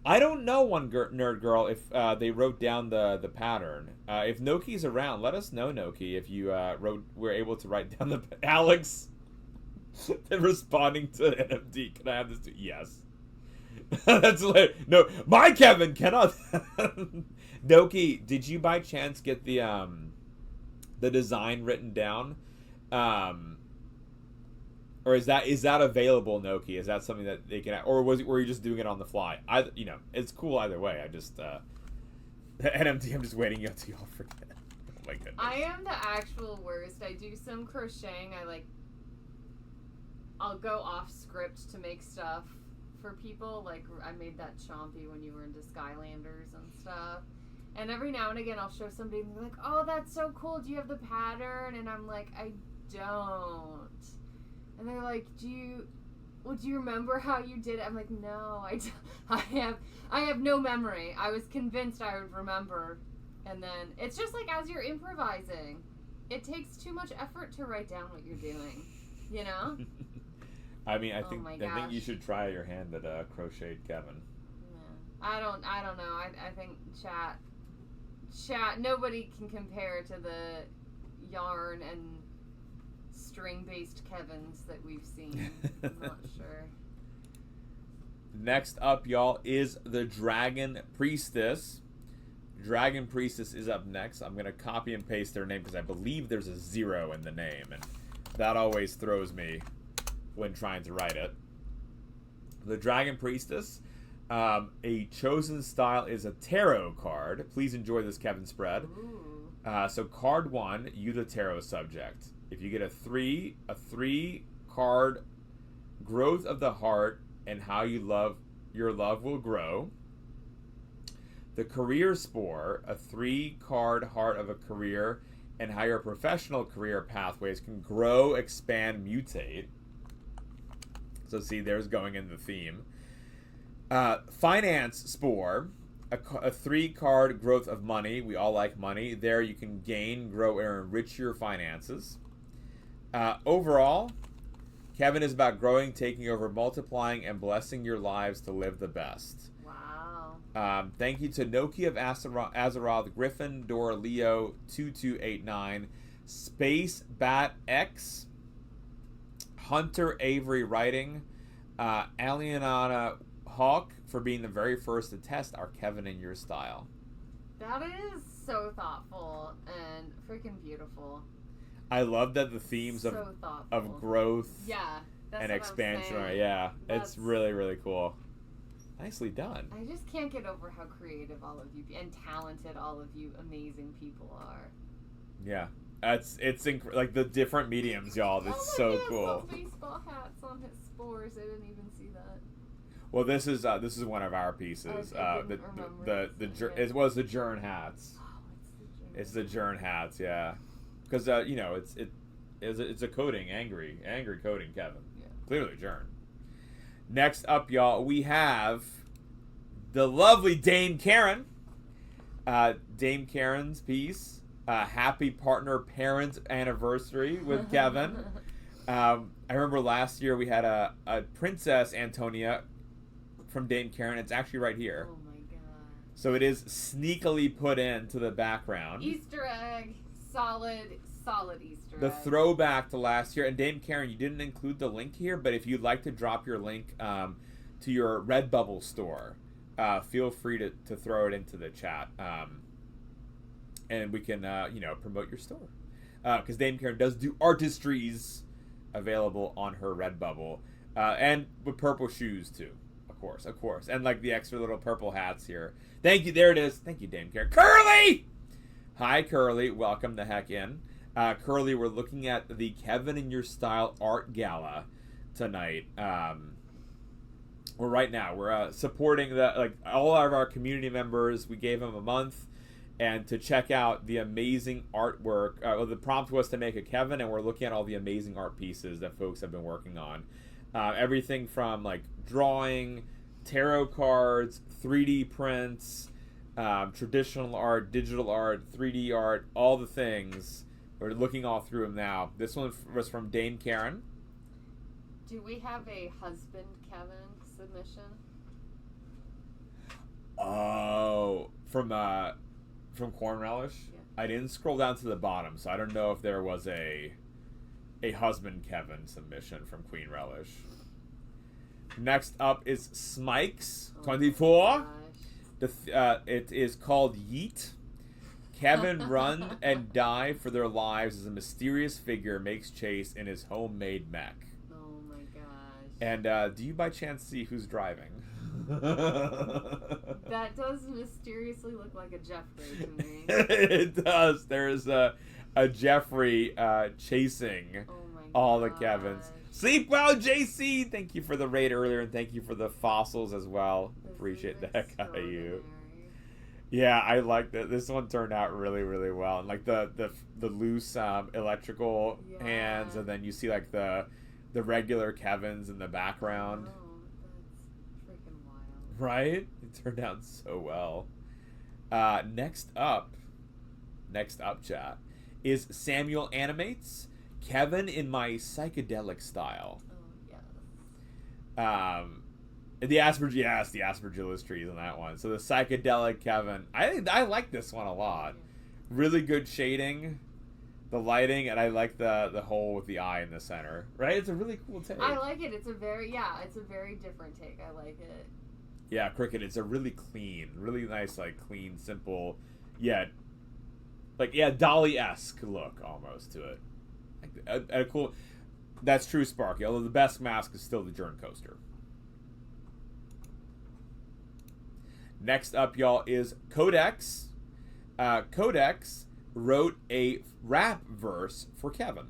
Speaker 2: I don't know, nerd girl, if they wrote down the pattern. If Noki's around, let us know, Noki, if you were able to write down the Alex. Responding to NMD. Can I have this too? Yes. That's hilarious. No, my Kevin cannot. Noki, did you by chance get the design written down? Or is that available, Noki? Is that something that they can, or were you just doing it on the fly? It's cool either way. I just NMT. I'm just waiting until y'all forget. Oh my goodness.
Speaker 3: I am the actual worst. I do some crocheting. I'll go off script to make stuff for people. Like I made that chompy when you were into Skylanders and stuff. And every now and again, I'll show somebody and they're like, "Oh, that's so cool. Do you have the pattern?" And I'm like, "I don't." And they're like, do you remember how you did it? I'm like, no, I have no memory. I was convinced I would remember. And then it's just like as you're improvising, it takes too much effort to write down what you're doing, you know?
Speaker 2: I mean, I think you should try your hand at crocheted Kevin.
Speaker 3: Yeah. I don't know. I think chat, nobody can compare to the yarn and string-based Kevins that we've seen. I'm not sure.
Speaker 2: Next up, y'all, is the Dragon Priestess. Dragon Priestess is up next. I'm going to copy and paste their name because I believe there's a 0 in the name, and that always throws me when trying to write it. The Dragon Priestess, a chosen style is a tarot card. Please enjoy this Kevin spread. So card 1, you the tarot subject. If you get a 3 card, growth of the heart and how your love will grow. The career spore, a 3 card heart of a career and how your professional career pathways can grow, expand, mutate. So see, there's going in the theme. Finance spore, a 3 card growth of money. We all like money. There you can gain, grow, and enrich your finances. Overall, Kevin is about growing, taking over, multiplying, and blessing your lives to live the best.
Speaker 3: Wow.
Speaker 2: Thank you to NokiOfAzeroth, Gryffindor Leo 2289, Space Bat X, Hunter Avery Writing, Alienana Hawk for being the very first to test our Kevin in your style.
Speaker 3: That is so thoughtful and freaking beautiful.
Speaker 2: I love that the themes of growth and expansion are, it's really, really cool. Nicely done.
Speaker 3: I just can't get over how creative all of you and talented all of you amazing people are.
Speaker 2: Yeah. It's like the different mediums, y'all. It's so cool.
Speaker 3: Baseball hats on his spores. I didn't even see that.
Speaker 2: Well, this is one of our pieces. It was the Jern hats.
Speaker 3: Oh,
Speaker 2: it's the Jern hats, yeah. Because it's a coding, angry coding, Kevin.
Speaker 3: Yeah.
Speaker 2: Clearly, Jern. Next up, y'all, we have the lovely DameKaren. DameKaren's piece, Happy Partner Parent Anniversary with Kevin. I remember last year we had a Princess Antonia from DameKaren. It's actually right here.
Speaker 3: Oh my god.
Speaker 2: So it is sneakily put into the background.
Speaker 3: Easter egg. Solid Easter egg.
Speaker 2: The throwback to last year. And DameKaren, you didn't include the link here, but if you'd like to drop your link to your Redbubble store, feel free to throw it into the chat. And we can, promote your store. Because DameKaren does do artistries available on her Redbubble. And with purple shoes, too. Of course. And like the extra little purple hats here. Thank you. There it is. Thank you, DameKaren. Curly! Hi, Curly. Welcome the heck in. Curly, we're looking at the Kevin in Your Style Art Gala tonight. We're supporting all of our community members. We gave them a month, and to check out the amazing artwork. The prompt was to make a Kevin, and we're looking at all the amazing art pieces that folks have been working on. Everything from like drawing, tarot cards, 3D prints, traditional art, digital art, 3D art, all the things. We're looking all through them now. This one was from DameKaren.
Speaker 3: Do we have a husband Kevin submission?
Speaker 2: Oh, from Corn Relish?
Speaker 3: Yeah.
Speaker 2: I didn't scroll down to the bottom, so I don't know if there was a husband Kevin submission from Queen Relish. Next up is Smykes 24. It is called Yeet. Kevin run and die for their lives as a mysterious figure makes chase in his homemade mech.
Speaker 3: Oh my gosh.
Speaker 2: And do you by chance see who's driving?
Speaker 3: That does mysteriously look like a Jeffrey to me.
Speaker 2: It does. There is a Jeffrey chasing all the Kevins. Sleep well, JC. Thank you for the raid earlier, and thank you for the fossils as well. Appreciate the heck out of you. Yeah, I like that. This one turned out really, really well. And like the loose electrical hands, and then you see like the regular Kevins in the background.
Speaker 3: Oh, that's freaking wild.
Speaker 2: Right? It turned out so well. Next up, chat, is SamuelAnimates. Kevin in my psychedelic style.
Speaker 3: Oh, yes.
Speaker 2: The aspergillus trees on that one. So the psychedelic Kevin. I like this one a lot. Really good shading, the lighting, and I like the hole with the eye in the center. Right? It's a really cool take.
Speaker 3: I like it. It's a very different take. I like it.
Speaker 2: Yeah, Cricket. It's a really clean, really nice, like clean, simple, yet like Dolly-esque look almost to it. Like a cool. That's true, Sparky. Although the best mask is still the Jern Coaster. Next up, y'all, is Codex. Codex wrote a rap verse for Kevin.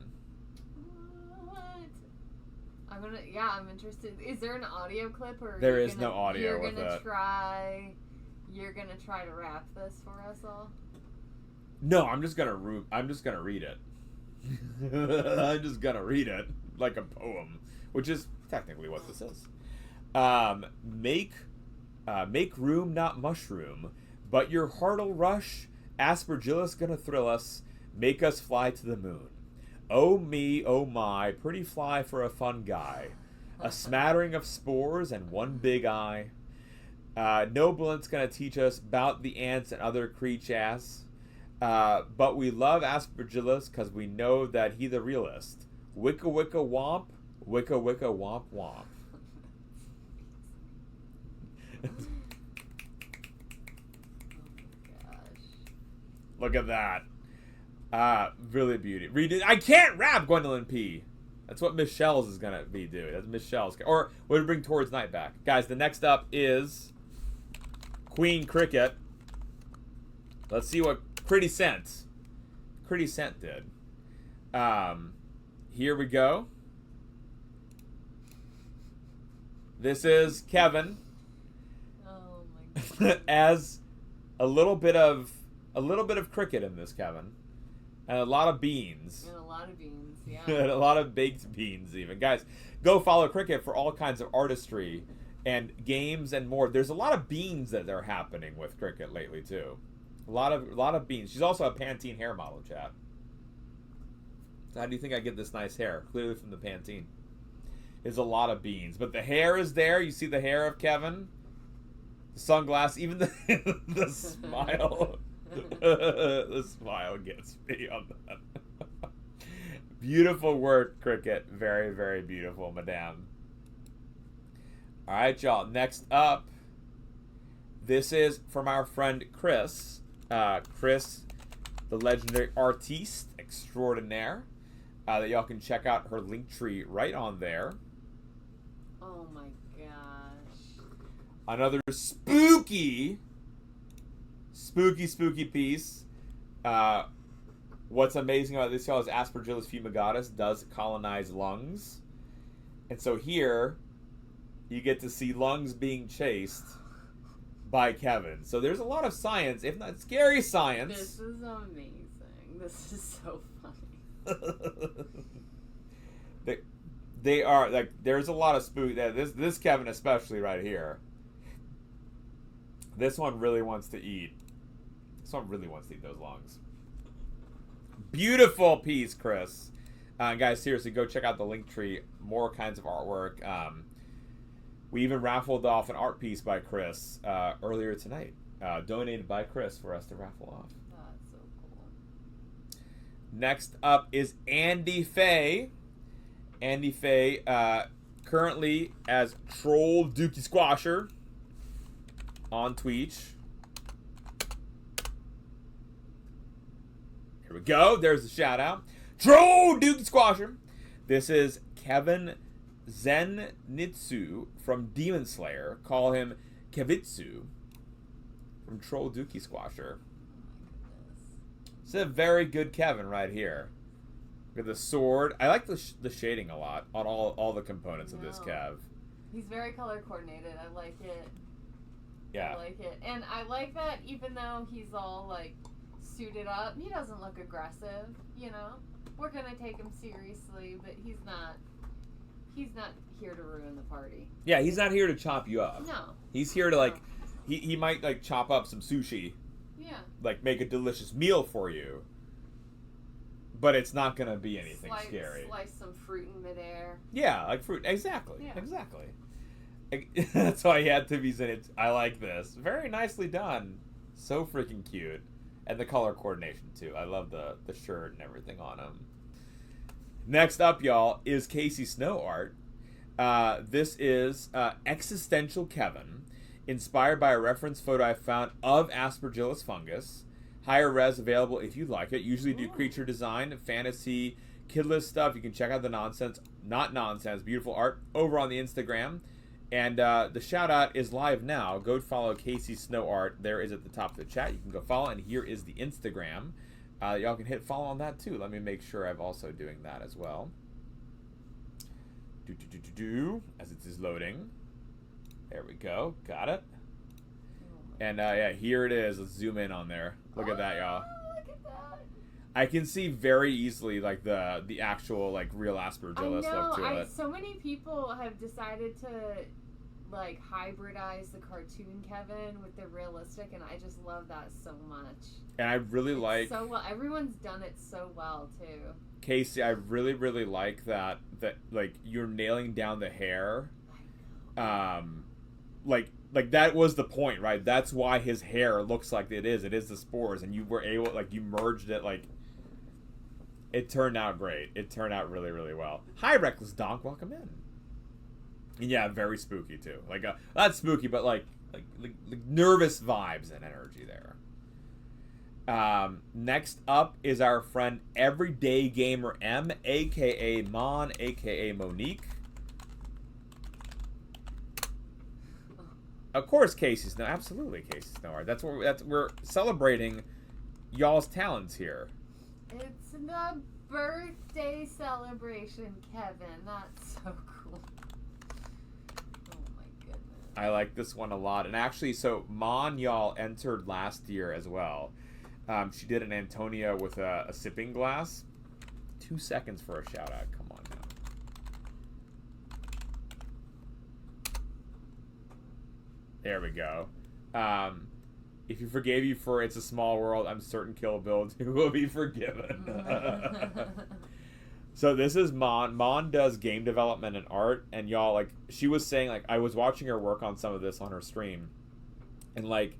Speaker 3: What? I'm interested. Is there an audio clip, or
Speaker 2: there is no audio with it?
Speaker 3: You're gonna try to rap this for us all?
Speaker 2: No, I'm just gonna read it. I'm just gonna read it like a poem, which is technically what this is. Make room, not mushroom, but your heart'll rush. Aspergillus gonna thrill us, make us fly to the moon. Oh me, oh my, pretty fly for a fun guy. A smattering of spores and one big eye. Nobulent's gonna teach us about the ants and other creatures. But we love Aspergillus because we know that he the realist. Wicca wicca womp, wicca wicca womp womp.
Speaker 3: Oh my gosh.
Speaker 2: Look at that. Really beauty. Read it. I can't rap Gwendolyn P. That's what Michelle's is going to be doing. That's Michelle's. Or we'll bring TowardsNight back. Guys, the next up is Queen Cricket. Let's see what Critty Cent did. Here we go. This is Kevin.
Speaker 3: Oh my god.
Speaker 2: As a little bit of cricket in this, Kevin, and a lot of beans.
Speaker 3: And a lot of beans, yeah.
Speaker 2: And a lot of baked beans, even. Guys, go follow Cricket for all kinds of artistry and games and more. There's a lot of beans that are happening with Cricket lately too. A lot of beans. She's also a Pantene hair model, chat. So how do you think I get this nice hair? Clearly from the Pantene. There's a lot of beans, but the hair is there. You see the hair of Kevin. The sunglasses, even the smile. The smile gets me on that. Beautiful work, Cricket. Very, very beautiful, madame. All right, y'all. Next up, this is from our friend Chris. Chris, the legendary artiste extraordinaire. That y'all can check out her link tree right on there.
Speaker 3: Oh my gosh.
Speaker 2: Another spooky piece. What's amazing about this, y'all, is Aspergillus fumigatus does colonize lungs. And so here, you get to see lungs being chased by Kevin. So there's a lot of science, if not scary science.
Speaker 3: This is amazing. This is so funny.
Speaker 2: They are like, there's a lot of spook. This Kevin especially right here. This one really wants to eat. This one really wants to eat those lungs. Beautiful piece, Chris. Guys, seriously, go check out the link tree. More kinds of artwork. We even raffled off an art piece by Chris earlier tonight. Donated by Chris for us to raffle off.
Speaker 3: That's so cool.
Speaker 2: Next up is Andeefay. Andeefay, currently as Troll Dookie Squasher on Twitch. Here we go. There's the shout out. Troll Dookie Squasher. This is Kevin Zenitsu from Demon Slayer. Call him Kevitsu from Troll Dookie Squasher. It's a very good Kevin right here. With the sword. I like the shading a lot on all the components of this Kev.
Speaker 3: He's very color coordinated. I like it.
Speaker 2: Yeah.
Speaker 3: I like it. And I like that even though he's all like suited up, he doesn't look aggressive, you know? We're gonna take him seriously, but he's not here to ruin the party.
Speaker 2: Yeah, he's not here to chop you up.
Speaker 3: No.
Speaker 2: He's here to like he might like chop up some sushi.
Speaker 3: Yeah.
Speaker 2: Like make a delicious meal for you. But it's not going to be anything scary.
Speaker 3: Slice some fruit in midair.
Speaker 2: Yeah, like fruit. Exactly.
Speaker 3: Yeah.
Speaker 2: Exactly. That's why he had to be in it. I like this. Very nicely done. So freaking cute. And the color coordination, too. I love the shirt and everything on him. Next up, y'all, is KaseySnowArt. This is Existential Kevin, inspired by a reference photo I found of Aspergillus fungus. Higher res available if you'd like it. Usually do creature design, fantasy, kidless stuff. You can check out the not nonsense, beautiful art over on the Instagram. And the shout out is live now. Go follow KaseySnowArt. There is at the top of the chat. You can go follow. And here is the Instagram. Y'all can hit follow on that too. Let me make sure I'm also doing that as well. As it is loading. There we go. Got it. And yeah, here it is. Let's zoom in on there. Look at that, y'all.
Speaker 3: Look at that.
Speaker 2: I can see very easily like the actual like real Aspergillus look to it.
Speaker 3: So many people have decided to like hybridize the cartoon Kevin with the realistic, and I just love that so much.
Speaker 2: And I really like
Speaker 3: so well. Everyone's done it so well too.
Speaker 2: Casey, I really like that like you're nailing down the hair. Like that was the point, right? That's why his hair looks like it is. It is the spores, and you were able, like, you merged it, like, it turned out great. It turned out really well. Hi, Reckless Donk, welcome in. And yeah, very spooky too. Like, not spooky, but like nervous vibes and energy there. Next up is our friend EverydayGamerM, aka Mon, aka Monique. Of course, absolutely KaseySnowArt. That's we're celebrating y'all's talents here.
Speaker 3: It's the birthday celebration, Kevin. That's so cool. Oh my goodness.
Speaker 2: I like this one a lot. And actually, so Mon, y'all, entered last year as well. She did an Antonia with a sipping glass. 2 seconds for a shout out. Come on now. There we go. If you forgave you for It's a Small World, I'm certain Kill Bill 2 will be forgiven. So this is Mon. Mon does game development and art, and y'all, like, she was saying, like, I was watching her work on some of this on her stream, and, like,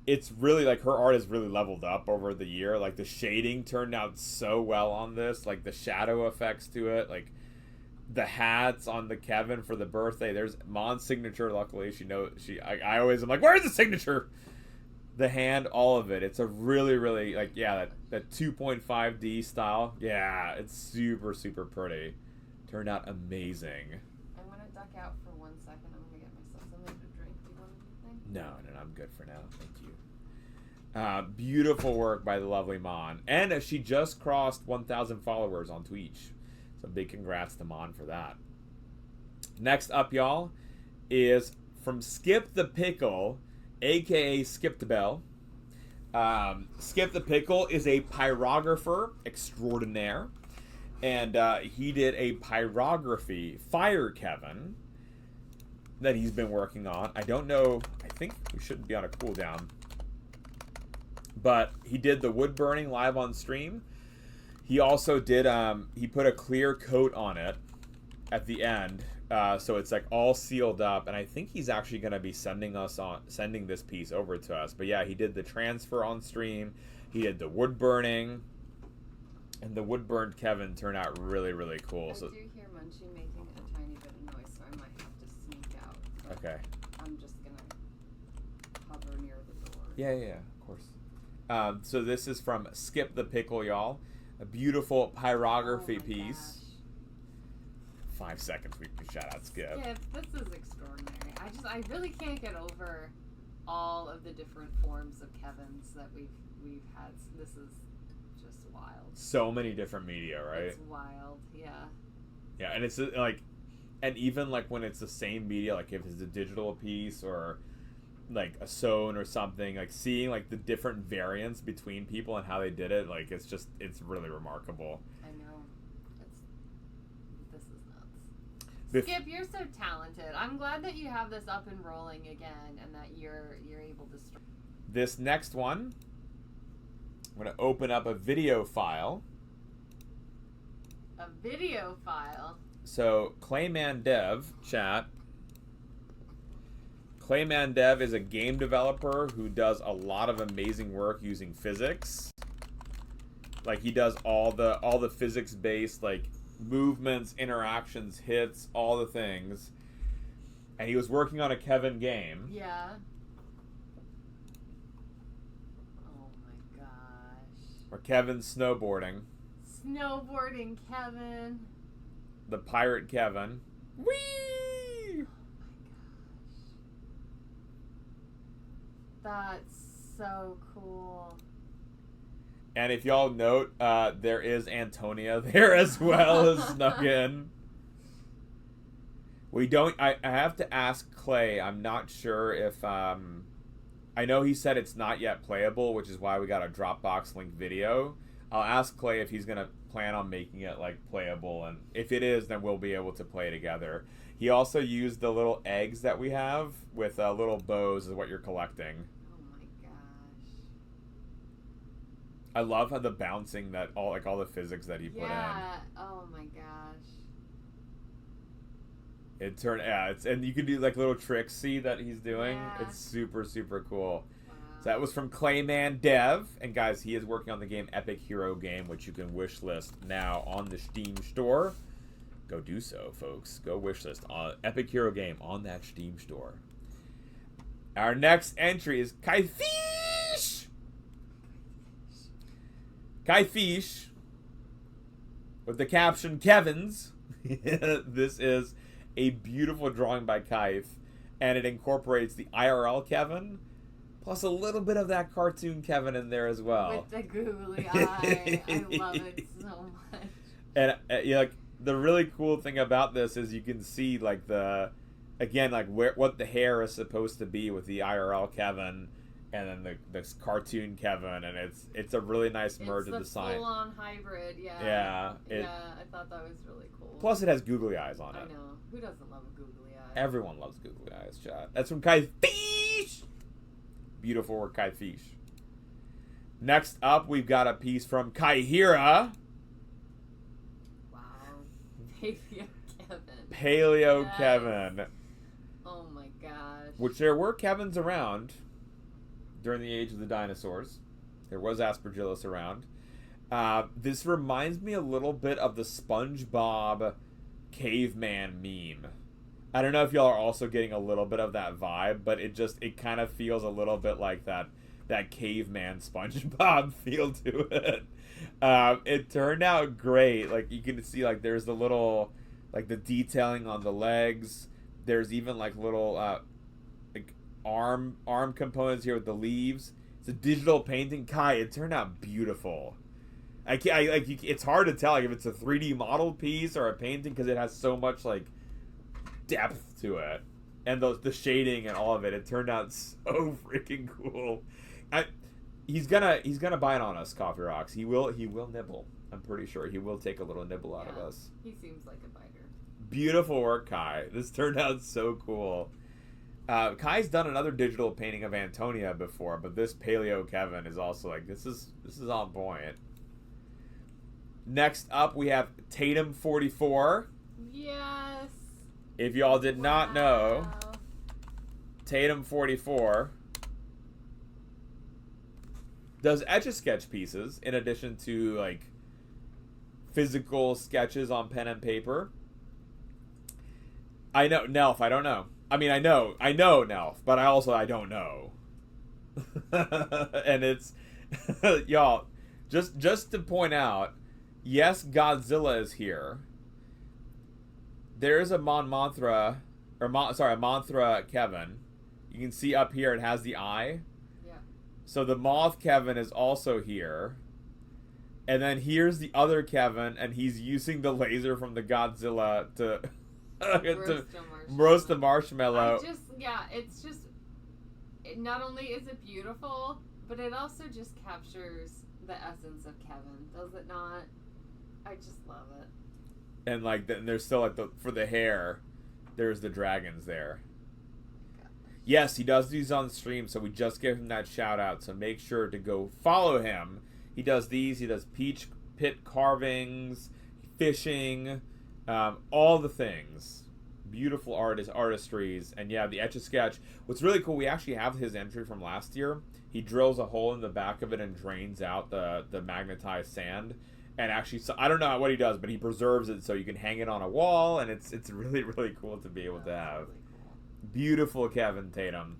Speaker 2: it's really, like, her art has really leveled up over the year. Like, the shading turned out so well on this, like, the shadow effects to it, like, the hats on the Kevin for the birthday. There's Mon's signature. Luckily, I always am like, where's the signature? The hand, all of it. It's a really like, yeah, that 2.5D style. Yeah, it's super pretty. Turned out amazing.
Speaker 3: I'm gonna duck out for 1 second. I'm gonna get myself something to drink. Do you want anything?
Speaker 2: No, I'm good for now. Thank you. Beautiful work by the lovely Mon, and she just crossed 1,000 followers on Twitch. So big congrats to Mon for that. Next up, y'all, is from SkipthePickle, aka SkipthePickle. SkipthePickle is a pyrographer extraordinaire, and he did a pyrography Fire Kevin that he's been working on. I don't know, I think we shouldn't be on a cooldown, but he did the wood burning live on stream. He also did, he put a clear coat on it at the end, so it's like all sealed up, and I think he's actually going to be sending this piece over to us. But yeah, he did the transfer on stream, he did the wood burning, and the wood burned Kevin turned out really, really cool.
Speaker 3: I do hear Munchie making a tiny bit of noise, so I might have to sneak out.
Speaker 2: Okay.
Speaker 3: I'm just going to hover near the door.
Speaker 2: Yeah, of course. So this is from SkipthePickle, y'all. A beautiful pyrography piece.
Speaker 3: Gosh.
Speaker 2: 5 seconds we can shout out Skip.
Speaker 3: Yeah, this is extraordinary. I really can't get over all of the different forms of Kevins that we've had. This is just wild.
Speaker 2: So many different media, right?
Speaker 3: It's wild, yeah.
Speaker 2: Yeah, and it's like, and even like when it's the same media, like if it's a digital piece or like a sewn or something, like seeing like the different variants between people and how they did it, like it's really remarkable.
Speaker 3: I know. This is nuts. Skip, you're so talented. I'm glad that you have this up and rolling again and that you're able to
Speaker 2: This next one, I'm going to open up a video file.
Speaker 3: A video file?
Speaker 2: So, Clayman Dev, chat. Clayman Dev is a game developer who does a lot of amazing work using physics. Like, he does all the physics-based, like, movements, interactions, hits, all the things. And he was working on a Kevin game.
Speaker 3: Yeah. Oh my gosh.
Speaker 2: Where Kevin's snowboarding.
Speaker 3: Snowboarding Kevin.
Speaker 2: The pirate Kevin. Whee!
Speaker 3: Oh my gosh. That's so cool.
Speaker 2: And if y'all note, there is Antonia there as well as snuck in. We don't... I have to ask Clay. I'm not sure if... I know he said it's not yet playable, which is why we got a Dropbox link video. I'll ask Clay if he's going to plan on making it, like, playable. And if it is, then we'll be able to play together. He also used the little eggs that we have with little bows is what you're collecting. I love how the bouncing that all the physics that he put in.
Speaker 3: Yeah. Oh my gosh.
Speaker 2: It turned and you can do like little tricks see that he's doing.
Speaker 3: Yeah.
Speaker 2: It's super, super cool.
Speaker 3: Wow.
Speaker 2: So that was from Clayman Dev, and guys, he is working on the game Epic Hero Game, which you can wishlist now on the Steam store. Go do so, folks. Go wishlist on Epic Hero Game on that Steam store. Our next entry is Kaifish. Kaifish with the caption Kevin's. This is a beautiful drawing by Kaif, and it incorporates the IRL Kevin plus a little bit of that cartoon Kevin in there as well.
Speaker 3: With the googly eye. I love it so much.
Speaker 2: And like the really cool thing about this is you can see like the again like what the hair is supposed to be with the IRL Kevin. And then the cartoon Kevin, and it's a really nice merge of the sign.
Speaker 3: It's the full-on hybrid, yeah.
Speaker 2: Yeah.
Speaker 3: I thought that was really cool.
Speaker 2: Plus, it has googly eyes on it.
Speaker 3: I know. Who doesn't love a googly eye?
Speaker 2: Everyone loves googly eyes, chat. That's from Kaifish. Beautiful work, Kaifish. Next up, we've got a piece from Kaihira.
Speaker 3: Wow. Paleo Kevin.
Speaker 2: Paleo
Speaker 3: Yes.
Speaker 2: Kevin.
Speaker 3: Oh my gosh.
Speaker 2: Which there were Kevins around during the age of the dinosaurs. There was Aspergillus around. This reminds me a little bit of the SpongeBob caveman meme. I don't know if y'all are also getting a little bit of that vibe, but it kind of feels a little bit like that caveman SpongeBob feel to it. It turned out great. Like you can see like there's the little like the detailing on the legs. There's even like little arm components here with the leaves. It's a digital painting. Kai, it turned out beautiful. It's hard to tell like if it's a 3D model piece or a painting because it has so much like depth to it. and the shading and all of it. It turned out so freaking cool. He's gonna bite on us, Coffee Rocks. He will nibble. I'm pretty sure he will take a little nibble out of us.
Speaker 3: He seems like a biter.
Speaker 2: Beautiful work, Kai. This turned out so cool. Kai's done another digital painting of Antonia before, but this Paleo Kevin is also like, this is on point. Next up, we have Tatum44.
Speaker 3: Yes.
Speaker 2: If y'all did not know, Tatum44 does Etch-a-Sketch pieces in addition to like physical sketches on pen and paper. I know, Nelf, I don't know. I mean, I know Nelf, but I don't know. And it's, y'all, just to point out, yes, Godzilla is here. There is a Mothra Kevin. You can see up here it has the eye.
Speaker 3: Yeah.
Speaker 2: So the Moth Kevin is also here. And then here's the other Kevin, and he's using the laser from the Godzilla to roast the marshmallow.
Speaker 3: Not only is it beautiful, but it also just captures the essence of Kevin, does it not? I just love it.
Speaker 2: And like, there's still like for the hair, there's the dragons there. Yes, he does these on stream, so we just gave him that shout out. So make sure to go follow him. He does these. He does peach pit carvings, fishing, all the things. Beautiful artistries, and yeah, the Etch-a-Sketch. What's really cool, we actually have his entry from last year. He drills a hole in the back of it and drains out the magnetized sand. And actually, so I don't know what he does, but he preserves it so you can hang it on a wall, and it's really, really cool to be able to have.
Speaker 3: Really cool. Beautiful
Speaker 2: Kevin Tatum.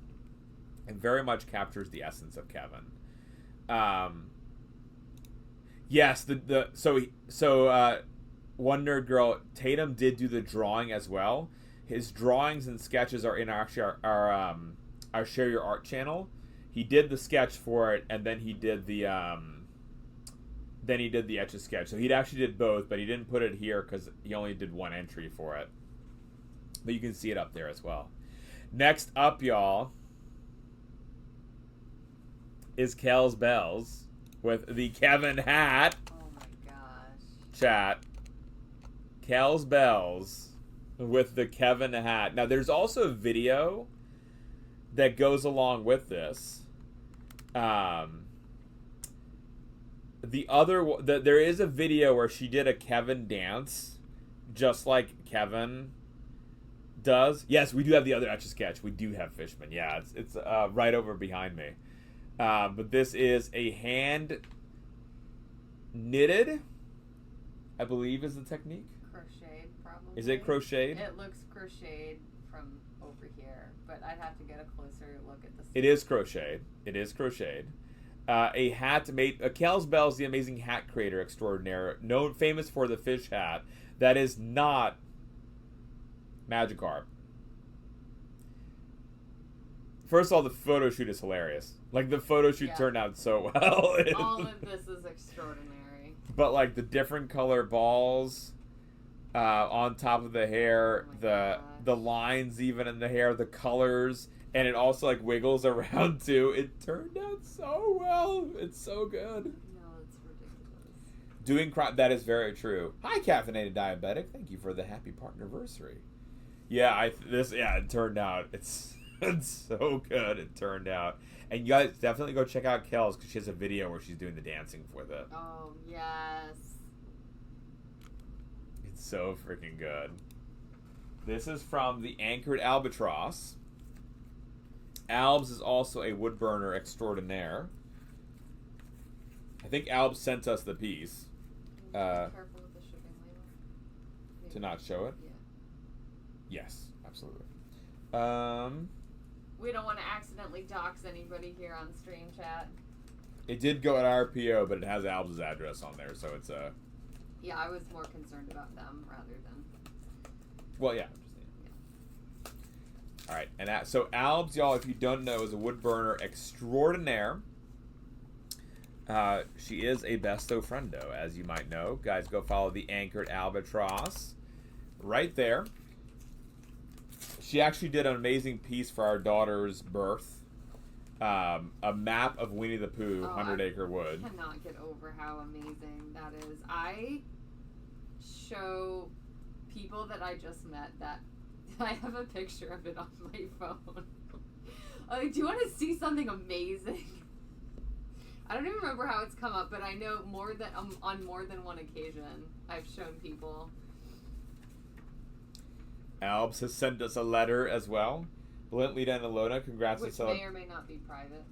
Speaker 2: And very much captures the essence of Kevin. Yes, One Nerd Girl, Tatum did do the drawing as well. His drawings and sketches are in our Share Your Art channel. He did the sketch for it, and then he did the Etch-a-Sketch. So he actually did both, but he didn't put it here because he only did one entry for it. But you can see it up there as well. Next up, y'all, is Kel's Bells with the Kevin hat.
Speaker 3: Oh my gosh.
Speaker 2: Chat. Kel's Bells with the Kevin hat. Now, there's also a video that goes along with this. There is a video where she did a Kevin dance, just like Kevin does. Yes, we do have the other Etch-a-Sketch. We do have Fishman. Yeah, it's right over behind me. But this is a hand knitted, I believe is the technique.
Speaker 3: Crocheted, probably.
Speaker 2: Is it crocheted?
Speaker 3: It looks crocheted from over here, but I'd have to get a closer look at the.
Speaker 2: It is crocheted. It is crocheted. A hat made. Kel's Bells, the amazing hat creator extraordinaire, famous for the fish hat. That is not Magikarp. First of all, the photo shoot is hilarious. Like, the photo shoot turned out so well.
Speaker 3: All of this is extraordinary.
Speaker 2: But like the different color balls on top of the hair, the lines even in the hair, the colors. And it also like wiggles around too. It turned out so well. It's so good.
Speaker 3: No, it's ridiculous.
Speaker 2: That is very true. Hi, Caffeinated Diabetic. Thank you for the happy partnerversary. Yeah, it turned out. It's so good. It turned out. And you guys definitely go check out Kel's because she has a video where she's doing the dancing with it.
Speaker 3: Oh yes.
Speaker 2: It's so freaking good. This is from the Anchored Albatross. Albs is also a wood burner extraordinaire. I think Albs sent us the piece.
Speaker 3: Careful with the shipping label.
Speaker 2: To not show it?
Speaker 3: Yeah.
Speaker 2: Yes, absolutely.
Speaker 3: We don't want to accidentally dox anybody here on stream chat.
Speaker 2: It did go at RPO, but it has Albs' address on there, so it's a...
Speaker 3: Yeah, I was more concerned about them rather than...
Speaker 2: Well, yeah. Alright, and so Albs, y'all, if you don't know, is a wood burner extraordinaire. She is a besto friendo, as you might know. Guys, go follow the Anchored Albatross right there. She actually did an amazing piece for our daughter's birth. A map of Winnie the Pooh, 100 Acre Wood.
Speaker 3: I cannot get over how amazing that is. I show people that I just met that I have a picture of it on my phone. Like, do you want to see something amazing? I don't even remember how it's come up, but I know on more than one occasion I've shown people.
Speaker 2: Albs has sent us a letter as well. Lita and Alona, congrats
Speaker 3: Which
Speaker 2: on
Speaker 3: may or may not be private.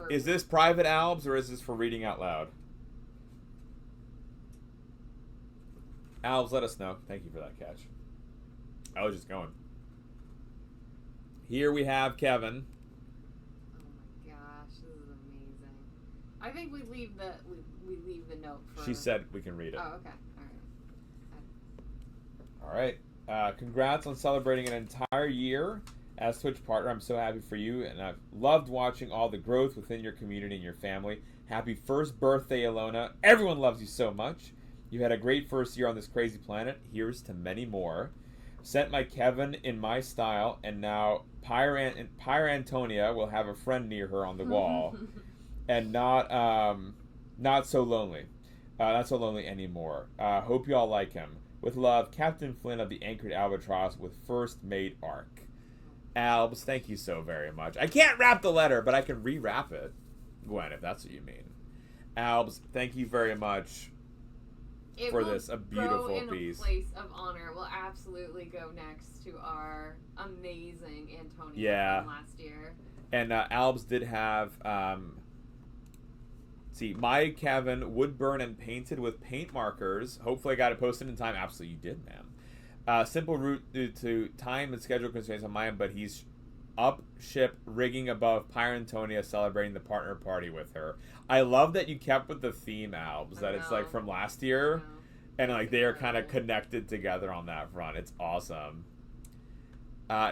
Speaker 2: Is this private, Albs, or is this for reading out loud? Albs, let us know. Thank you for that catch. I was just going. Here we have Kevin.
Speaker 3: Oh my gosh, this is amazing. I think we leave the note for.
Speaker 2: She said we can read it.
Speaker 3: Oh, okay.
Speaker 2: All right. Congrats on celebrating an entire year as Twitch partner. I'm so happy for you, and I've loved watching all the growth within your community and your family. Happy first birthday, Alona. Everyone loves you so much. You had a great first year on this crazy planet. Here's to many more. Sent my Kevin in my style, and now Pyre Antonia will have a friend near her on the wall, and not so lonely. Not so lonely anymore. Hope you all like him. With love, Captain Flynn of the Anchored Albatross with First Mate Arc. Albs, thank you so very much. I can't wrap the letter, but I can re-wrap it, Gwen, if that's what you mean. Albs, thank you very much for this. A beautiful piece.
Speaker 3: A place of honor. Will absolutely go next to our amazing Antonia from last year.
Speaker 2: And Albs did have... my Kevin wood burn and painted with paint markers. Hopefully I got it posted in time. Absolutely you did, man. Simple route due to time and schedule constraints on my end, but he's up ship rigging above Pyre Antonia celebrating the partner party with her. I love that you kept with the theme, Albs, that it's like from last year, and like they are kind of connected together on that front. It's awesome.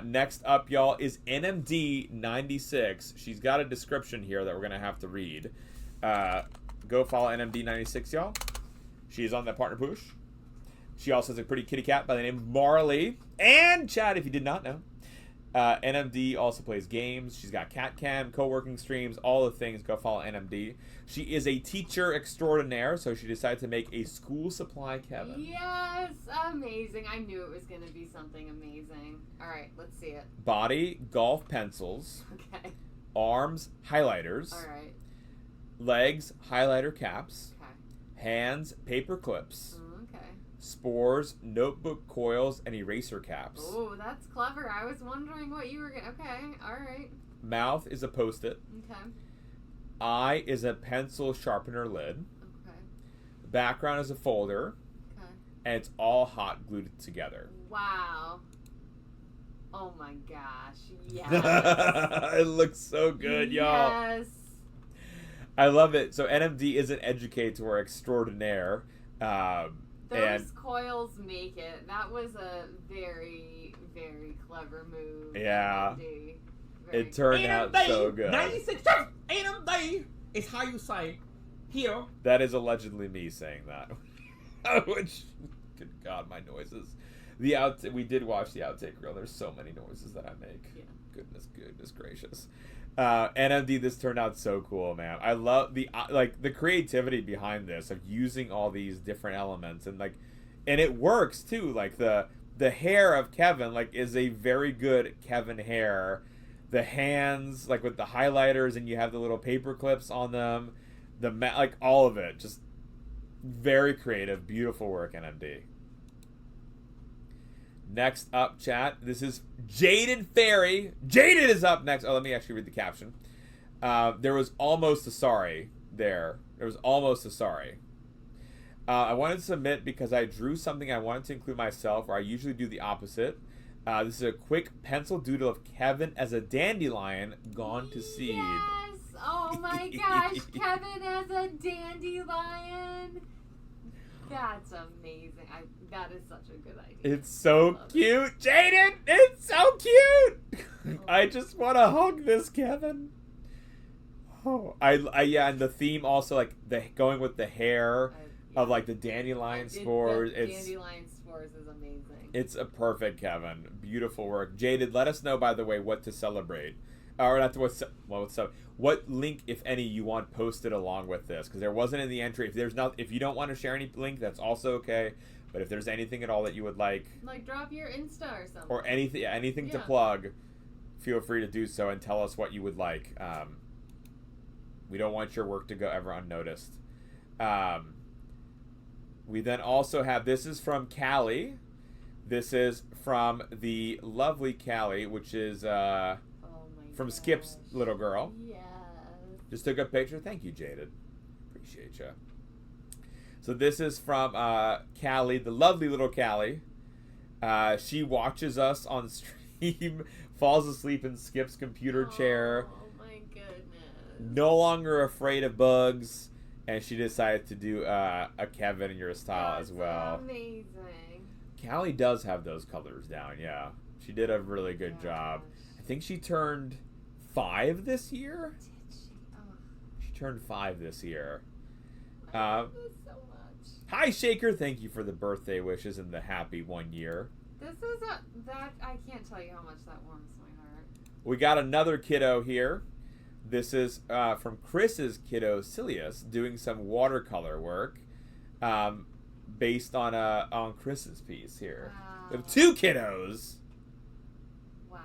Speaker 2: Next up, y'all, is NMD96. She's got a description here that we're going to have to read. Go follow NMD96, y'all. She's on that partner push. She also has a pretty kitty cat by the name of Marley. And Chad, if you did not know, NMD also plays games. She's got cat cam, co-working streams, all the things. Go follow NMD. She is a teacher extraordinaire, so she decided to make a school supply Kevin.
Speaker 3: Yes, amazing. I knew it was going to be something amazing. All right, let's see it.
Speaker 2: Body, golf pencils.
Speaker 3: Okay.
Speaker 2: Arms, highlighters.
Speaker 3: All right.
Speaker 2: Legs, highlighter caps.
Speaker 3: Okay.
Speaker 2: Hands, paper clips.
Speaker 3: Okay.
Speaker 2: Spores, notebook coils, and eraser caps.
Speaker 3: Oh, that's clever. I was wondering what you were going to... Okay, all right.
Speaker 2: Mouth is a Post-it.
Speaker 3: Okay.
Speaker 2: Eye is a pencil sharpener lid.
Speaker 3: Okay.
Speaker 2: Background is a folder.
Speaker 3: Okay.
Speaker 2: And it's all hot glued together.
Speaker 3: Wow. Oh my gosh. Yes.
Speaker 2: It looks so good, y'all.
Speaker 3: Yes.
Speaker 2: I love it. So NMD is an educator extraordinaire.
Speaker 3: Those coils make it. That was a very, very clever move.
Speaker 2: Yeah.
Speaker 3: NMD.
Speaker 2: It turned out so good.
Speaker 4: 96 NMD is how you say here.
Speaker 2: That is allegedly me saying that. Which, good God, my noises. We did watch the outtake reel. There's so many noises that I make.
Speaker 3: Yeah.
Speaker 2: Goodness gracious. NMD, this turned out so cool, man. I love the creativity behind this of using all these different elements and it works too. Like the hair of Kevin is a very good Kevin hair. The hands with the highlighters and you have the little paper clips on them. All of it, just very creative, beautiful work, NMD. Next up, chat. This is Jaden Ferry. Jaden is up next. Oh, let me actually read the caption. There was almost a sorry there. There was almost a sorry. I wanted to submit because I drew something I wanted to include myself, or I usually do the opposite. This is a quick pencil doodle of Kevin as a dandelion gone to seed.
Speaker 3: Yes! Oh my gosh, Kevin as a dandelion. That's amazing. That is such a good idea.
Speaker 2: It's so cute, Jaden. It's so cute. I just want to hug this Kevin. Oh, yeah, and the theme also going with the hair of the dandelion spores.
Speaker 3: Dandelion spores is amazing.
Speaker 2: It's a perfect, Kevin. Beautiful work. Jaded, let us know, by the way, what to celebrate. Or not what link, if any, you want posted along with this, because there wasn't in the entry. If you don't want to share any link, that's also okay. But if there's anything at all that you would like
Speaker 3: drop your Insta or something,
Speaker 2: or anything to plug, feel free to do so and tell us what you would like. We don't want your work to go ever unnoticed. We then also have, this is from Callie. This is from the lovely Callie, which is from Skip's little girl.
Speaker 3: Yes.
Speaker 2: Just took a picture. Thank you, Jaded. Appreciate you. So this is from Callie, the lovely little Callie. She watches us on stream, falls asleep in Skip's computer chair.
Speaker 3: Oh my goodness.
Speaker 2: No longer afraid of bugs, and she decided to do a Kevin in your style as well.
Speaker 3: Amazing.
Speaker 2: Callie does have those colors down, yeah. She did a really good job. I think she turned 5 this year.
Speaker 3: Did she? Oh.
Speaker 2: She turned 5 this year.
Speaker 3: I love this so much.
Speaker 2: Hi, Shaker. Thank you for the birthday wishes and the happy 1 year.
Speaker 3: This is I can't tell you how much that warms my heart.
Speaker 2: We got another kiddo here. This is from Chris's kiddo, Silius, doing some watercolor work based on Chris's piece here.
Speaker 3: Wow.
Speaker 2: We have 2 kiddos.
Speaker 3: Wow.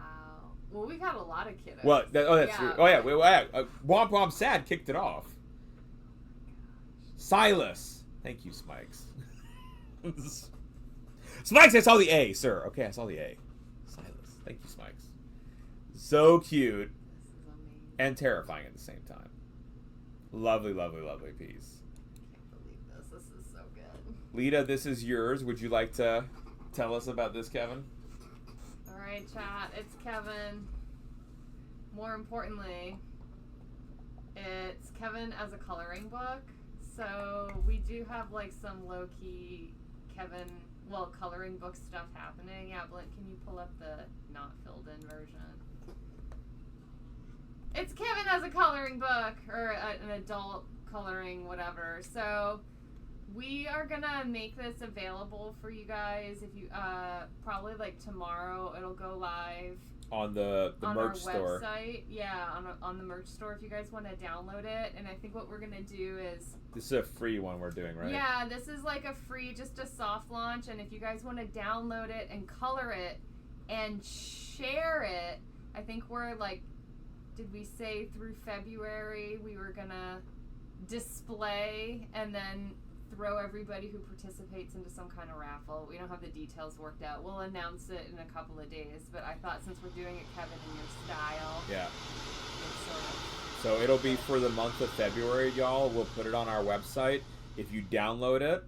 Speaker 3: Well, we got a lot of kiddos.
Speaker 2: Well, that's true. Oh, yeah. WompWompSad kicked it off. Silas. Thank you, Smykes. Smykes, I saw the A, sir. Okay, I saw the A. Silas. Thank you, Smykes. So cute.
Speaker 3: This is amazing.
Speaker 2: And terrifying at the same time. Lovely, lovely, lovely piece.
Speaker 3: I can't believe this. This is so good.
Speaker 2: Lita, this is yours. Would you like to tell us about this, Kevin?
Speaker 3: All right, chat. It's Kevin. More importantly, it's Kevin as a coloring book. So we do have like some low-key Kevin, coloring book stuff happening. Yeah, Blint, can you pull up the not filled in version? It's Kevin as a coloring book, or an adult coloring whatever. So we are gonna make this available for you guys. If you probably like tomorrow, it'll go live
Speaker 2: On the
Speaker 3: on
Speaker 2: merch
Speaker 3: our
Speaker 2: store.
Speaker 3: website. Yeah, on the merch store if you guys want to download it. And I think what we're gonna do is,
Speaker 2: This is a free one we're doing, right?
Speaker 3: yeah, this is like a free, just a soft launch. And if you guys want to download it and color it and share it, I think we're like, did we say through February we were gonna display and then throw everybody who participates into some kind of raffle. We don't have the details worked out. We'll announce it in a couple of days, but I thought since we're doing it, Kevin, in your style,
Speaker 2: Yeah.
Speaker 3: it's sort of...
Speaker 2: So it'll be for the month of February, y'all. We'll put it on our website. If you download it,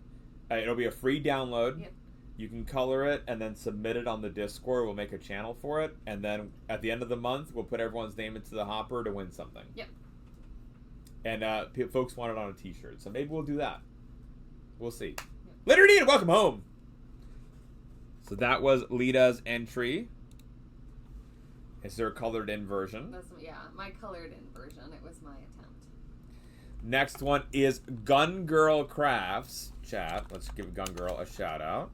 Speaker 2: it'll be a free download.
Speaker 3: Yep.
Speaker 2: You can color it and then submit it on the Discord. We'll make a channel for it. And then at the end of the month, we'll put everyone's name into the hopper to win something.
Speaker 3: Yep.
Speaker 2: And folks want it on a t-shirt. So maybe we'll do that. We'll see. Yep. Litternita, welcome home. So that was Lita's entry. Is there a colored in version?
Speaker 3: Yeah, my colored in version. It was my attempt.
Speaker 2: Next one is Gun Girl Crafts. Chat. Let's give Gun Girl a shout out.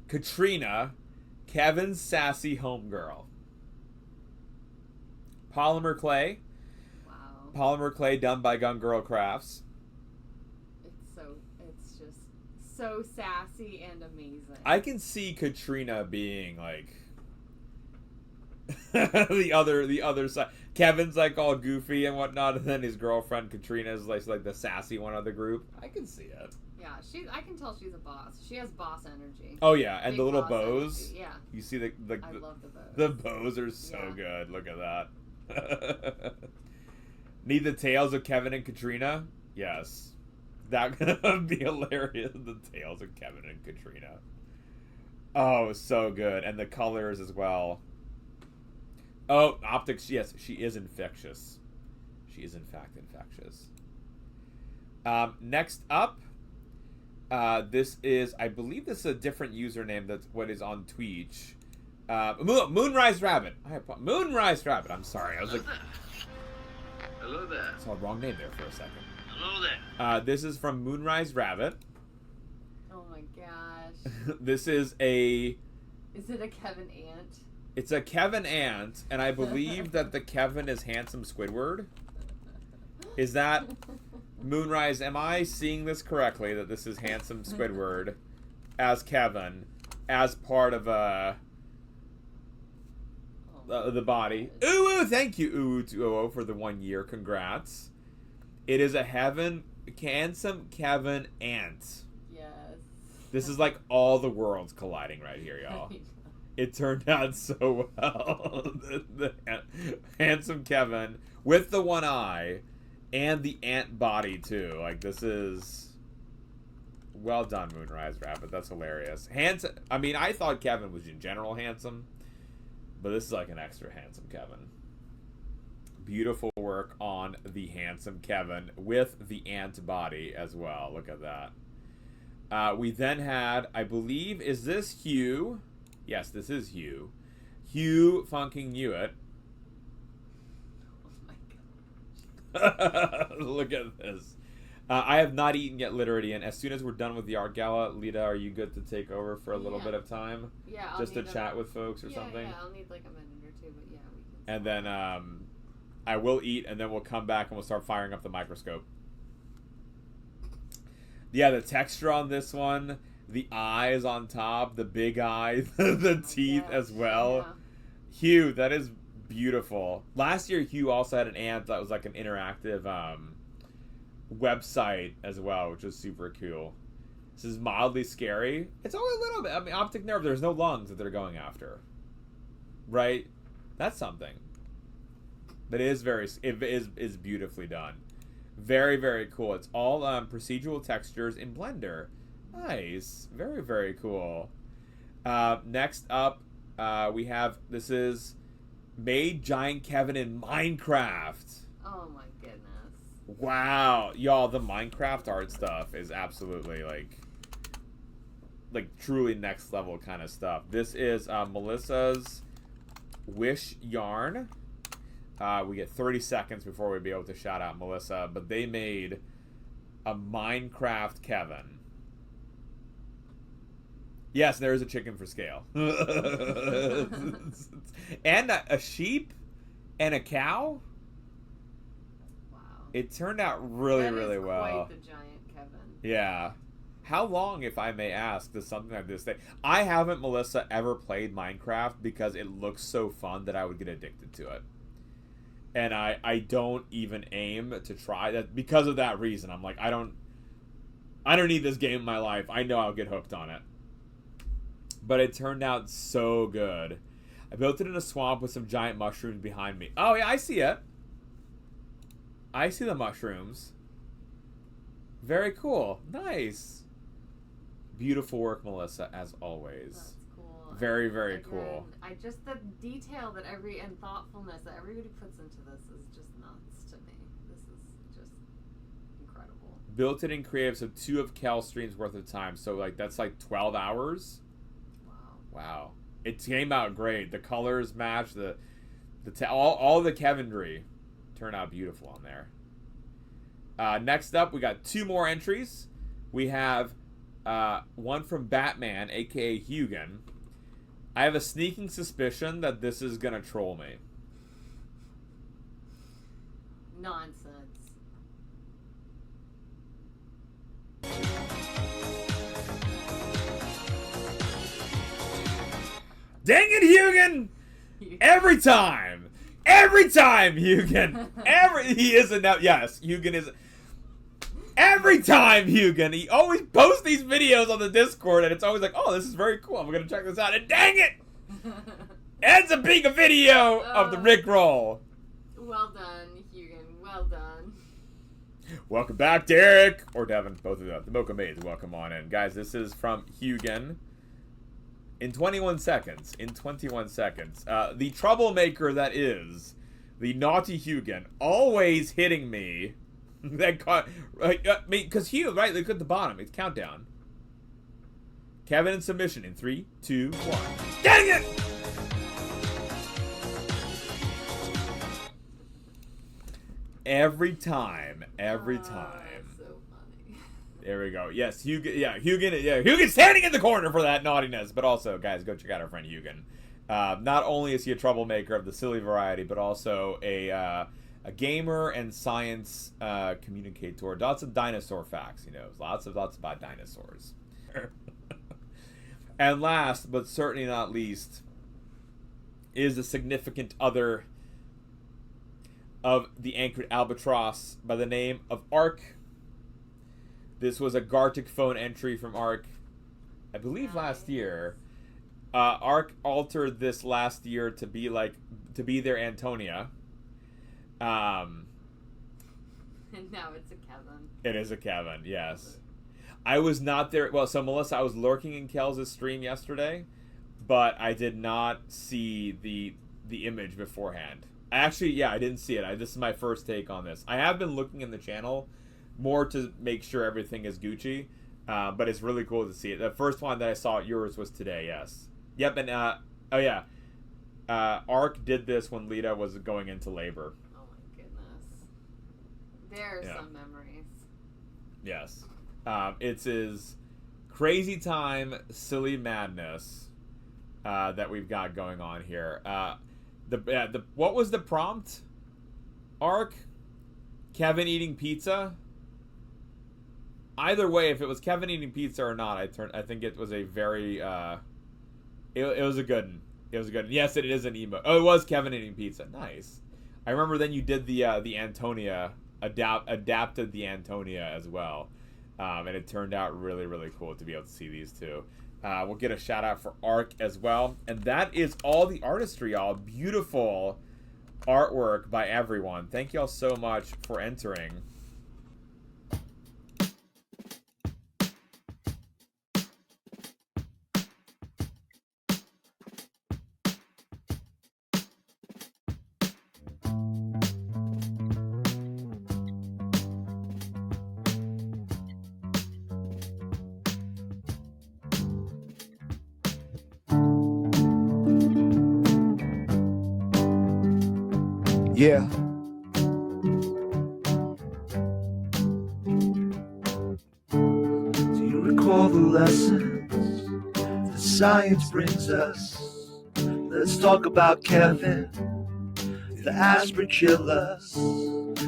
Speaker 2: Katrina, Kevin's sassy homegirl. Polymer clay.
Speaker 3: Wow.
Speaker 2: Polymer clay done by Gun Girl Crafts.
Speaker 3: It's just so sassy and amazing.
Speaker 2: I can see Katrina being like the other side. Kevin's like all goofy and whatnot, and then his girlfriend Katrina is like the sassy one of the group. I can see it.
Speaker 3: Yeah, I can tell she's a boss. She has boss energy.
Speaker 2: Oh yeah, and
Speaker 3: Big
Speaker 2: the little
Speaker 3: boss
Speaker 2: bows.
Speaker 3: energy, yeah.
Speaker 2: You see
Speaker 3: I love the bows.
Speaker 2: The bows are so
Speaker 3: Yeah.
Speaker 2: good. Look at that. Need the tails of Kevin and Katrina? Yes. That would be hilarious. The tails of Kevin and Katrina. Oh, so good. And the colors as well. Oh, optics. Yes, she is infectious. She is, in fact, infectious. Next up, this is, I believe this is a different username that's what is on Twitch. Moonrise Rabbit. Moonrise Rabbit. I'm sorry. I was like...
Speaker 5: Hello there.
Speaker 2: I saw the wrong name there for a second.
Speaker 5: Hello there.
Speaker 2: This is from Moonrise Rabbit.
Speaker 3: my gosh.
Speaker 2: This is a...
Speaker 3: Is it a Kevin Ant?
Speaker 2: It's a Kevin Ant, and I believe that the Kevin is Handsome Squidward. Is that... Moonrise, am I seeing this correctly, that this is Handsome Squidward as Kevin, as part of the body? Ooh, thank you, Ooh, for the 1 year. Congrats. It is a handsome Kevin Ant.
Speaker 3: Yes.
Speaker 2: This is like all the worlds colliding right here, y'all. It turned out so well. the handsome Kevin with the one eye and the ant body too. Like, this is well done, Moonrise Rabbit. That's hilarious. Handsome. I mean, I thought Kevin was in general handsome, but this is like an extra handsome Kevin. Beautiful work on the handsome Kevin with the ant body as well. Look at that. We then had, I believe, is this Hugh? Yes, this is Hugh. Hugh Funking Hewitt.
Speaker 3: Oh my gosh.
Speaker 2: Look at this. I have not eaten yet, Literary, and as soon as we're done with the art gala, Lita, are you good to take over for a little bit of time?
Speaker 3: Yeah,
Speaker 2: just to chat with folks or something?
Speaker 3: Yeah, I'll need like a minute or two, but yeah, we can.
Speaker 2: And then I will eat, and then we'll come back and we'll start firing up the microscope. Yeah, the texture on this one, the eyes on top, the big eye, the teeth as well.
Speaker 3: Yeah.
Speaker 2: Hugh, that is beautiful. Last year, Hugh also had an ant that was like an interactive website as well, which was super cool. This is mildly scary. It's only a little bit. I mean, optic nerve, there's no lungs that they're going after. Right? That's something. But it is beautifully done. Very, very cool. It's all procedural textures in Blender. Nice. Very, very cool. Next up, we have, this is Made Giant Kevin in Minecraft.
Speaker 3: Oh my goodness.
Speaker 2: Wow. Y'all, the Minecraft art stuff is absolutely, like truly next level kind of stuff. This is Melissa's Wish Yarn. We get 30 seconds before we'd be able to shout out Melissa, but they made a Minecraft Kevin. Yes, there is a chicken for scale. And a sheep and a cow.
Speaker 3: Wow.
Speaker 2: It turned out really, really well.
Speaker 3: Quite the giant Kevin.
Speaker 2: Yeah. How long, if I may ask, does something like this take? I haven't, Melissa, ever played Minecraft because it looks so fun that I would get addicted to it. And I don't even aim to try that because of that reason. I'm like, I don't need this game in my life. I know I'll get hooked on it. But it turned out so good. I built it in a swamp with some giant mushrooms behind me. Oh, yeah, I see it. I see the mushrooms. Very cool. Nice. Beautiful work, Melissa, as always.
Speaker 3: That's cool.
Speaker 2: Very, very
Speaker 3: Again,
Speaker 2: cool.
Speaker 3: The detail that and thoughtfulness that everybody puts into this is just nuts to me. This is just incredible.
Speaker 2: Built it in creative, so 2 of Kel's streams worth of time. So, like, that's like 12 hours. Wow. It came out great. The colors match, all the Kevindry turned out beautiful on there. Next up, we got 2 more entries. We have one from Batman, aka Hugin. I have a sneaking suspicion that this is gonna troll me.
Speaker 3: Nonsense.
Speaker 2: Dang it, Hugin! Every time, Hugin. He is enough. Yes, Hugin is. Every time, Hugin. He always posts these videos on the Discord, and it's always like, "Oh, this is very cool. I'm gonna check this out." And dang it, ends up being a video of the Rickroll.
Speaker 3: Well done, Hugin. Well done.
Speaker 2: Welcome back, Derek or Devin, both of them. The Mocha Maids, welcome on in, guys. This is from Hugin. In 21 seconds. The troublemaker that is the naughty Hugin, always hitting me. Because Hugh, right? Look at the bottom. It's countdown. Kevin in submission in 3, 2, 1. Dang it! Every time.
Speaker 3: That's so funny.
Speaker 2: There we go. Yes, Hugin. Yeah, Hugin. Yeah, Hugin standing in the corner for that naughtiness. But also, guys, go check out our friend Hugin. Not only is he a troublemaker of the silly variety, but also a gamer and science communicator. Lots of dinosaur facts, he knows. Lots about dinosaurs. And last, but certainly not least, is the significant other of the anchored albatross by the name of Ark. This was a Gartic phone entry from Ark, I believe last year. Ark altered this last year to be their Antonia.
Speaker 3: And now it's a Kevin.
Speaker 2: It is a Kevin, yes. I was not there. Well, so Melissa, I was lurking in Kels' stream yesterday, but I did not see the image beforehand. I didn't see it. This is my first take on this. I have been looking in the channel more to make sure everything is Gucci, but it's really cool to see it. The first one that I saw at yours was today, yes. Yep, and Ark did this when Lita was going into labor.
Speaker 3: Oh my goodness. There are some memories.
Speaker 2: Yes. It's his crazy time, silly madness that we've got going on here. What was the prompt? Ark? Kevin eating pizza? Either way, if it was Kevin eating pizza or not, I think it was a very it was a good one. It was a good one. Yes, it is an emo. Oh, it was Kevin eating pizza. Nice. I remember then you did the Antonia, adapted the Antonia as well. And it turned out really, really cool to be able to see these two. We'll get a shout out for Ark as well. And that is all the artistry, y'all. Beautiful artwork by everyone. Thank y'all so much for entering.
Speaker 1: Yeah. Do you recall the lessons that science brings us? Let's talk about Kevin, the aspergillus.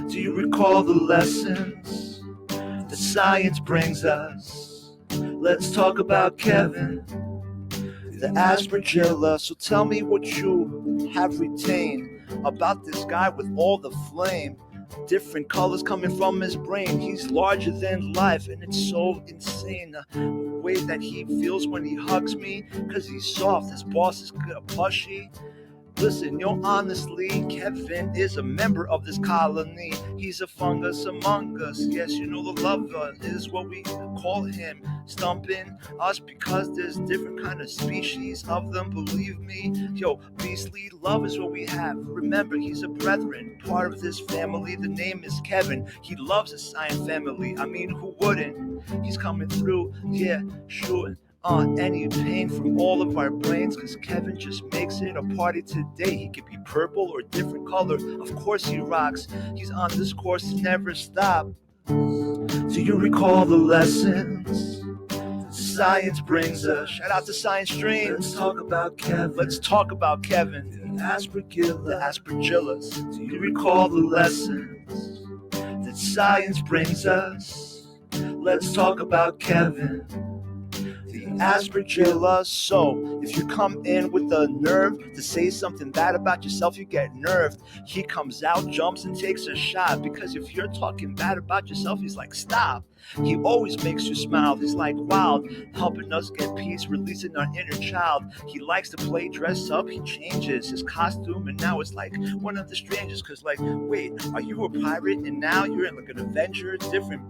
Speaker 1: Do you recall the lessons that science brings us? Let's talk about Kevin, the aspergillus. So tell me what you have retained about this guy with all the flame, different colors coming from his brain. He's larger than life, and it's so insane the way that he feels when he hugs me, cause he's soft. His boss is plushy. Listen, yo, honestly, Kevin is a member of this colony. He's a fungus among us. Yes, you know, the lover is what we call him. Stumping us because there's different kind of species of them, believe me. Yo, beastly love is what we have. Remember, he's a brethren, part of this family. The name is Kevin. He loves the science family. I mean, who wouldn't? He's coming through, yeah, sure. Any pain from all of our brains, cause Kevin just makes it a party today. He could be purple or different color, of course he rocks. He's on this course to never stop. Do you recall the lessons science brings us? Shout out to Science Stream. Let's talk about Kevin. Let's talk about Kevin, the aspergillus. Do you recall the lessons that science brings us? Let's talk about Kevin, aspergillus. So if you come in with the nerve to say something bad about yourself, you get nerved. He comes out, jumps, and takes a shot, because if you're talking bad about yourself, he's like, stop. He always makes you smile. He's like wild, helping us get peace, releasing our inner child. He likes to play dress up. He changes his costume, and now it's like one of the strangers, cause like, wait, are you a pirate and now you're in like an Avenger? Different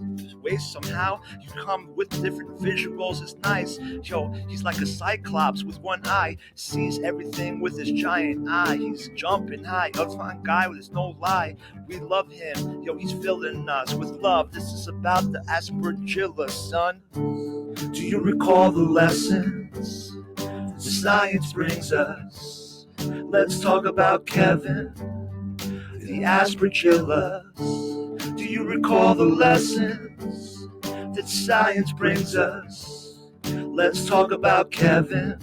Speaker 1: ways somehow. You come with different visuals. It's nice. Yo, he's like a cyclops with one eye, sees everything with his giant eye. He's jumping high, a fine guy, there's no lie. We love him. Yo, he's filling us with love. This is about the aspergillus, son. Do you recall the lessons the science brings us? Let's talk about Kevin, the aspergillus. Do you recall the lessons that science brings us. Let's talk about Kevin.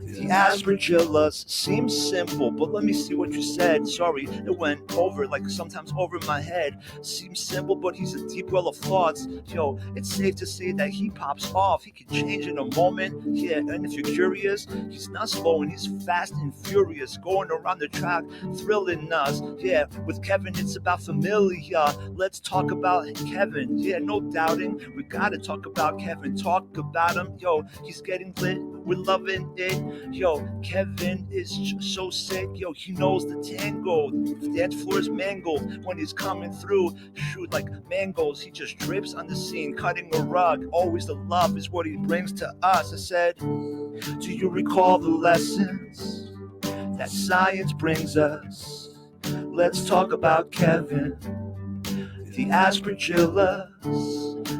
Speaker 1: The aspergillus seems simple, but let me see what you said. Sorry, it went over, like sometimes over my head. Seems simple, but he's a deep well of thoughts. Yo, it's safe to say that he pops off. He can change in a moment. Yeah, and if you're curious, he's not slow and he's fast and furious, going around the track, thrilling us. Yeah, with Kevin, it's about familia. Let's talk about Kevin. Yeah, no doubting. We gotta talk about Kevin. Talk about him. Yo, he's getting lit. We're loving it. Yo, Kevin is so sick. Yo, he knows the tango. The dance floor is mangled when he's coming through. Shoot like mangoes. He just drips on the scene, cutting a rug. Always the love is what he brings to us. I said, do you recall the lessons that science brings us? Let's talk about Kevin, the aspergillus.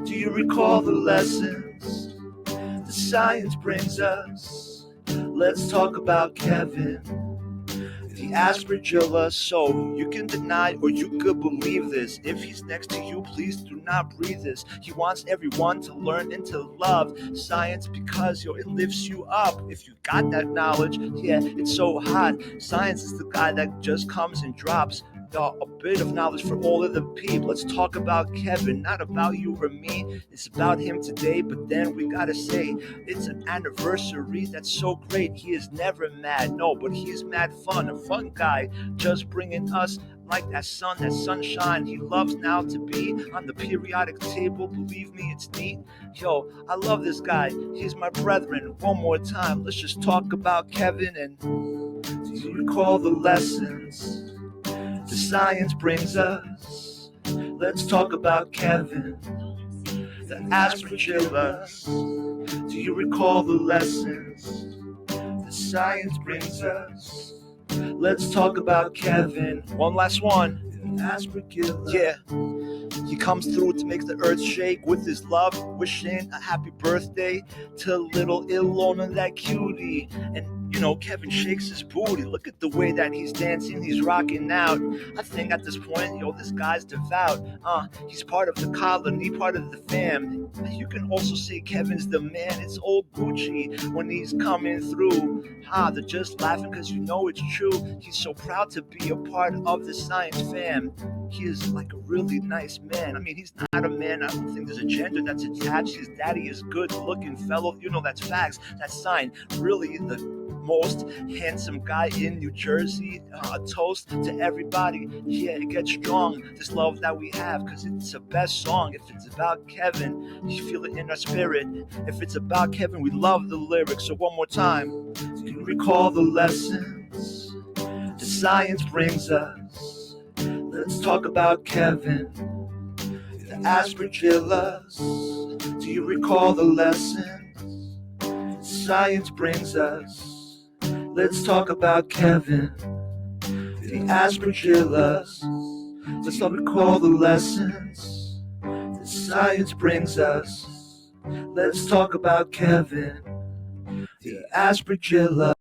Speaker 1: Do you recall the lessons that science brings us? Let's talk about Kevin, the aspergillus. So you can deny or you could believe this. If he's next to you, please do not breathe this. He wants everyone to learn and to love science because, yo, it lifts you up. If you got that knowledge, yeah, it's so hot. Science is the guy that just comes and drops a bit of knowledge for all of the people. Let's talk about Kevin, not about you or me. It's about him today, but then we gotta say it's an anniversary that's so great. He is never mad, no, but he's mad fun, a fun guy, just bringing us like that sun, that sunshine. He loves now to be on the periodic table. Believe me, it's neat. Yo, I love this guy. He's my brethren. One more time, let's just talk about Kevin. And do you recall the lessons the science brings us? Let's talk about Kevin, the aspergillus. Do you recall the lessons the science brings us? Let's talk about Kevin. One last one. Aspergillus. Yeah. He comes through to make the earth shake with his love, wishing a happy birthday to little Ilona, that cutie. And you know, Kevin shakes his booty. Look at the way that he's dancing, he's rocking out. I think at this point, yo, this guy's devout. He's part of the colony, part of the fam. You can also say Kevin's the man. It's old Gucci when he's coming through. They're just laughing because you know it's true. He's so proud to be a part of the science fam. He is like a really nice man. I mean, he's not a man. I don't think there's a gender that's attached. His daddy is good looking fellow. You know, that's facts. That's sign. Really, the most handsome guy in New Jersey. A toast to everybody. Yeah, it gets strong, this love that we have, because it's the best song. If it's about Kevin, you feel it in our spirit. If it's about Kevin, we love the lyrics. So one more time. Do you recall the lessons the science brings us? Let's talk about Kevin, the aspergillus. Do you recall the lessons science brings us? Let's talk about Kevin, the aspergillus. Let's not recall the lessons that science brings us. Let's talk about Kevin, the aspergillus.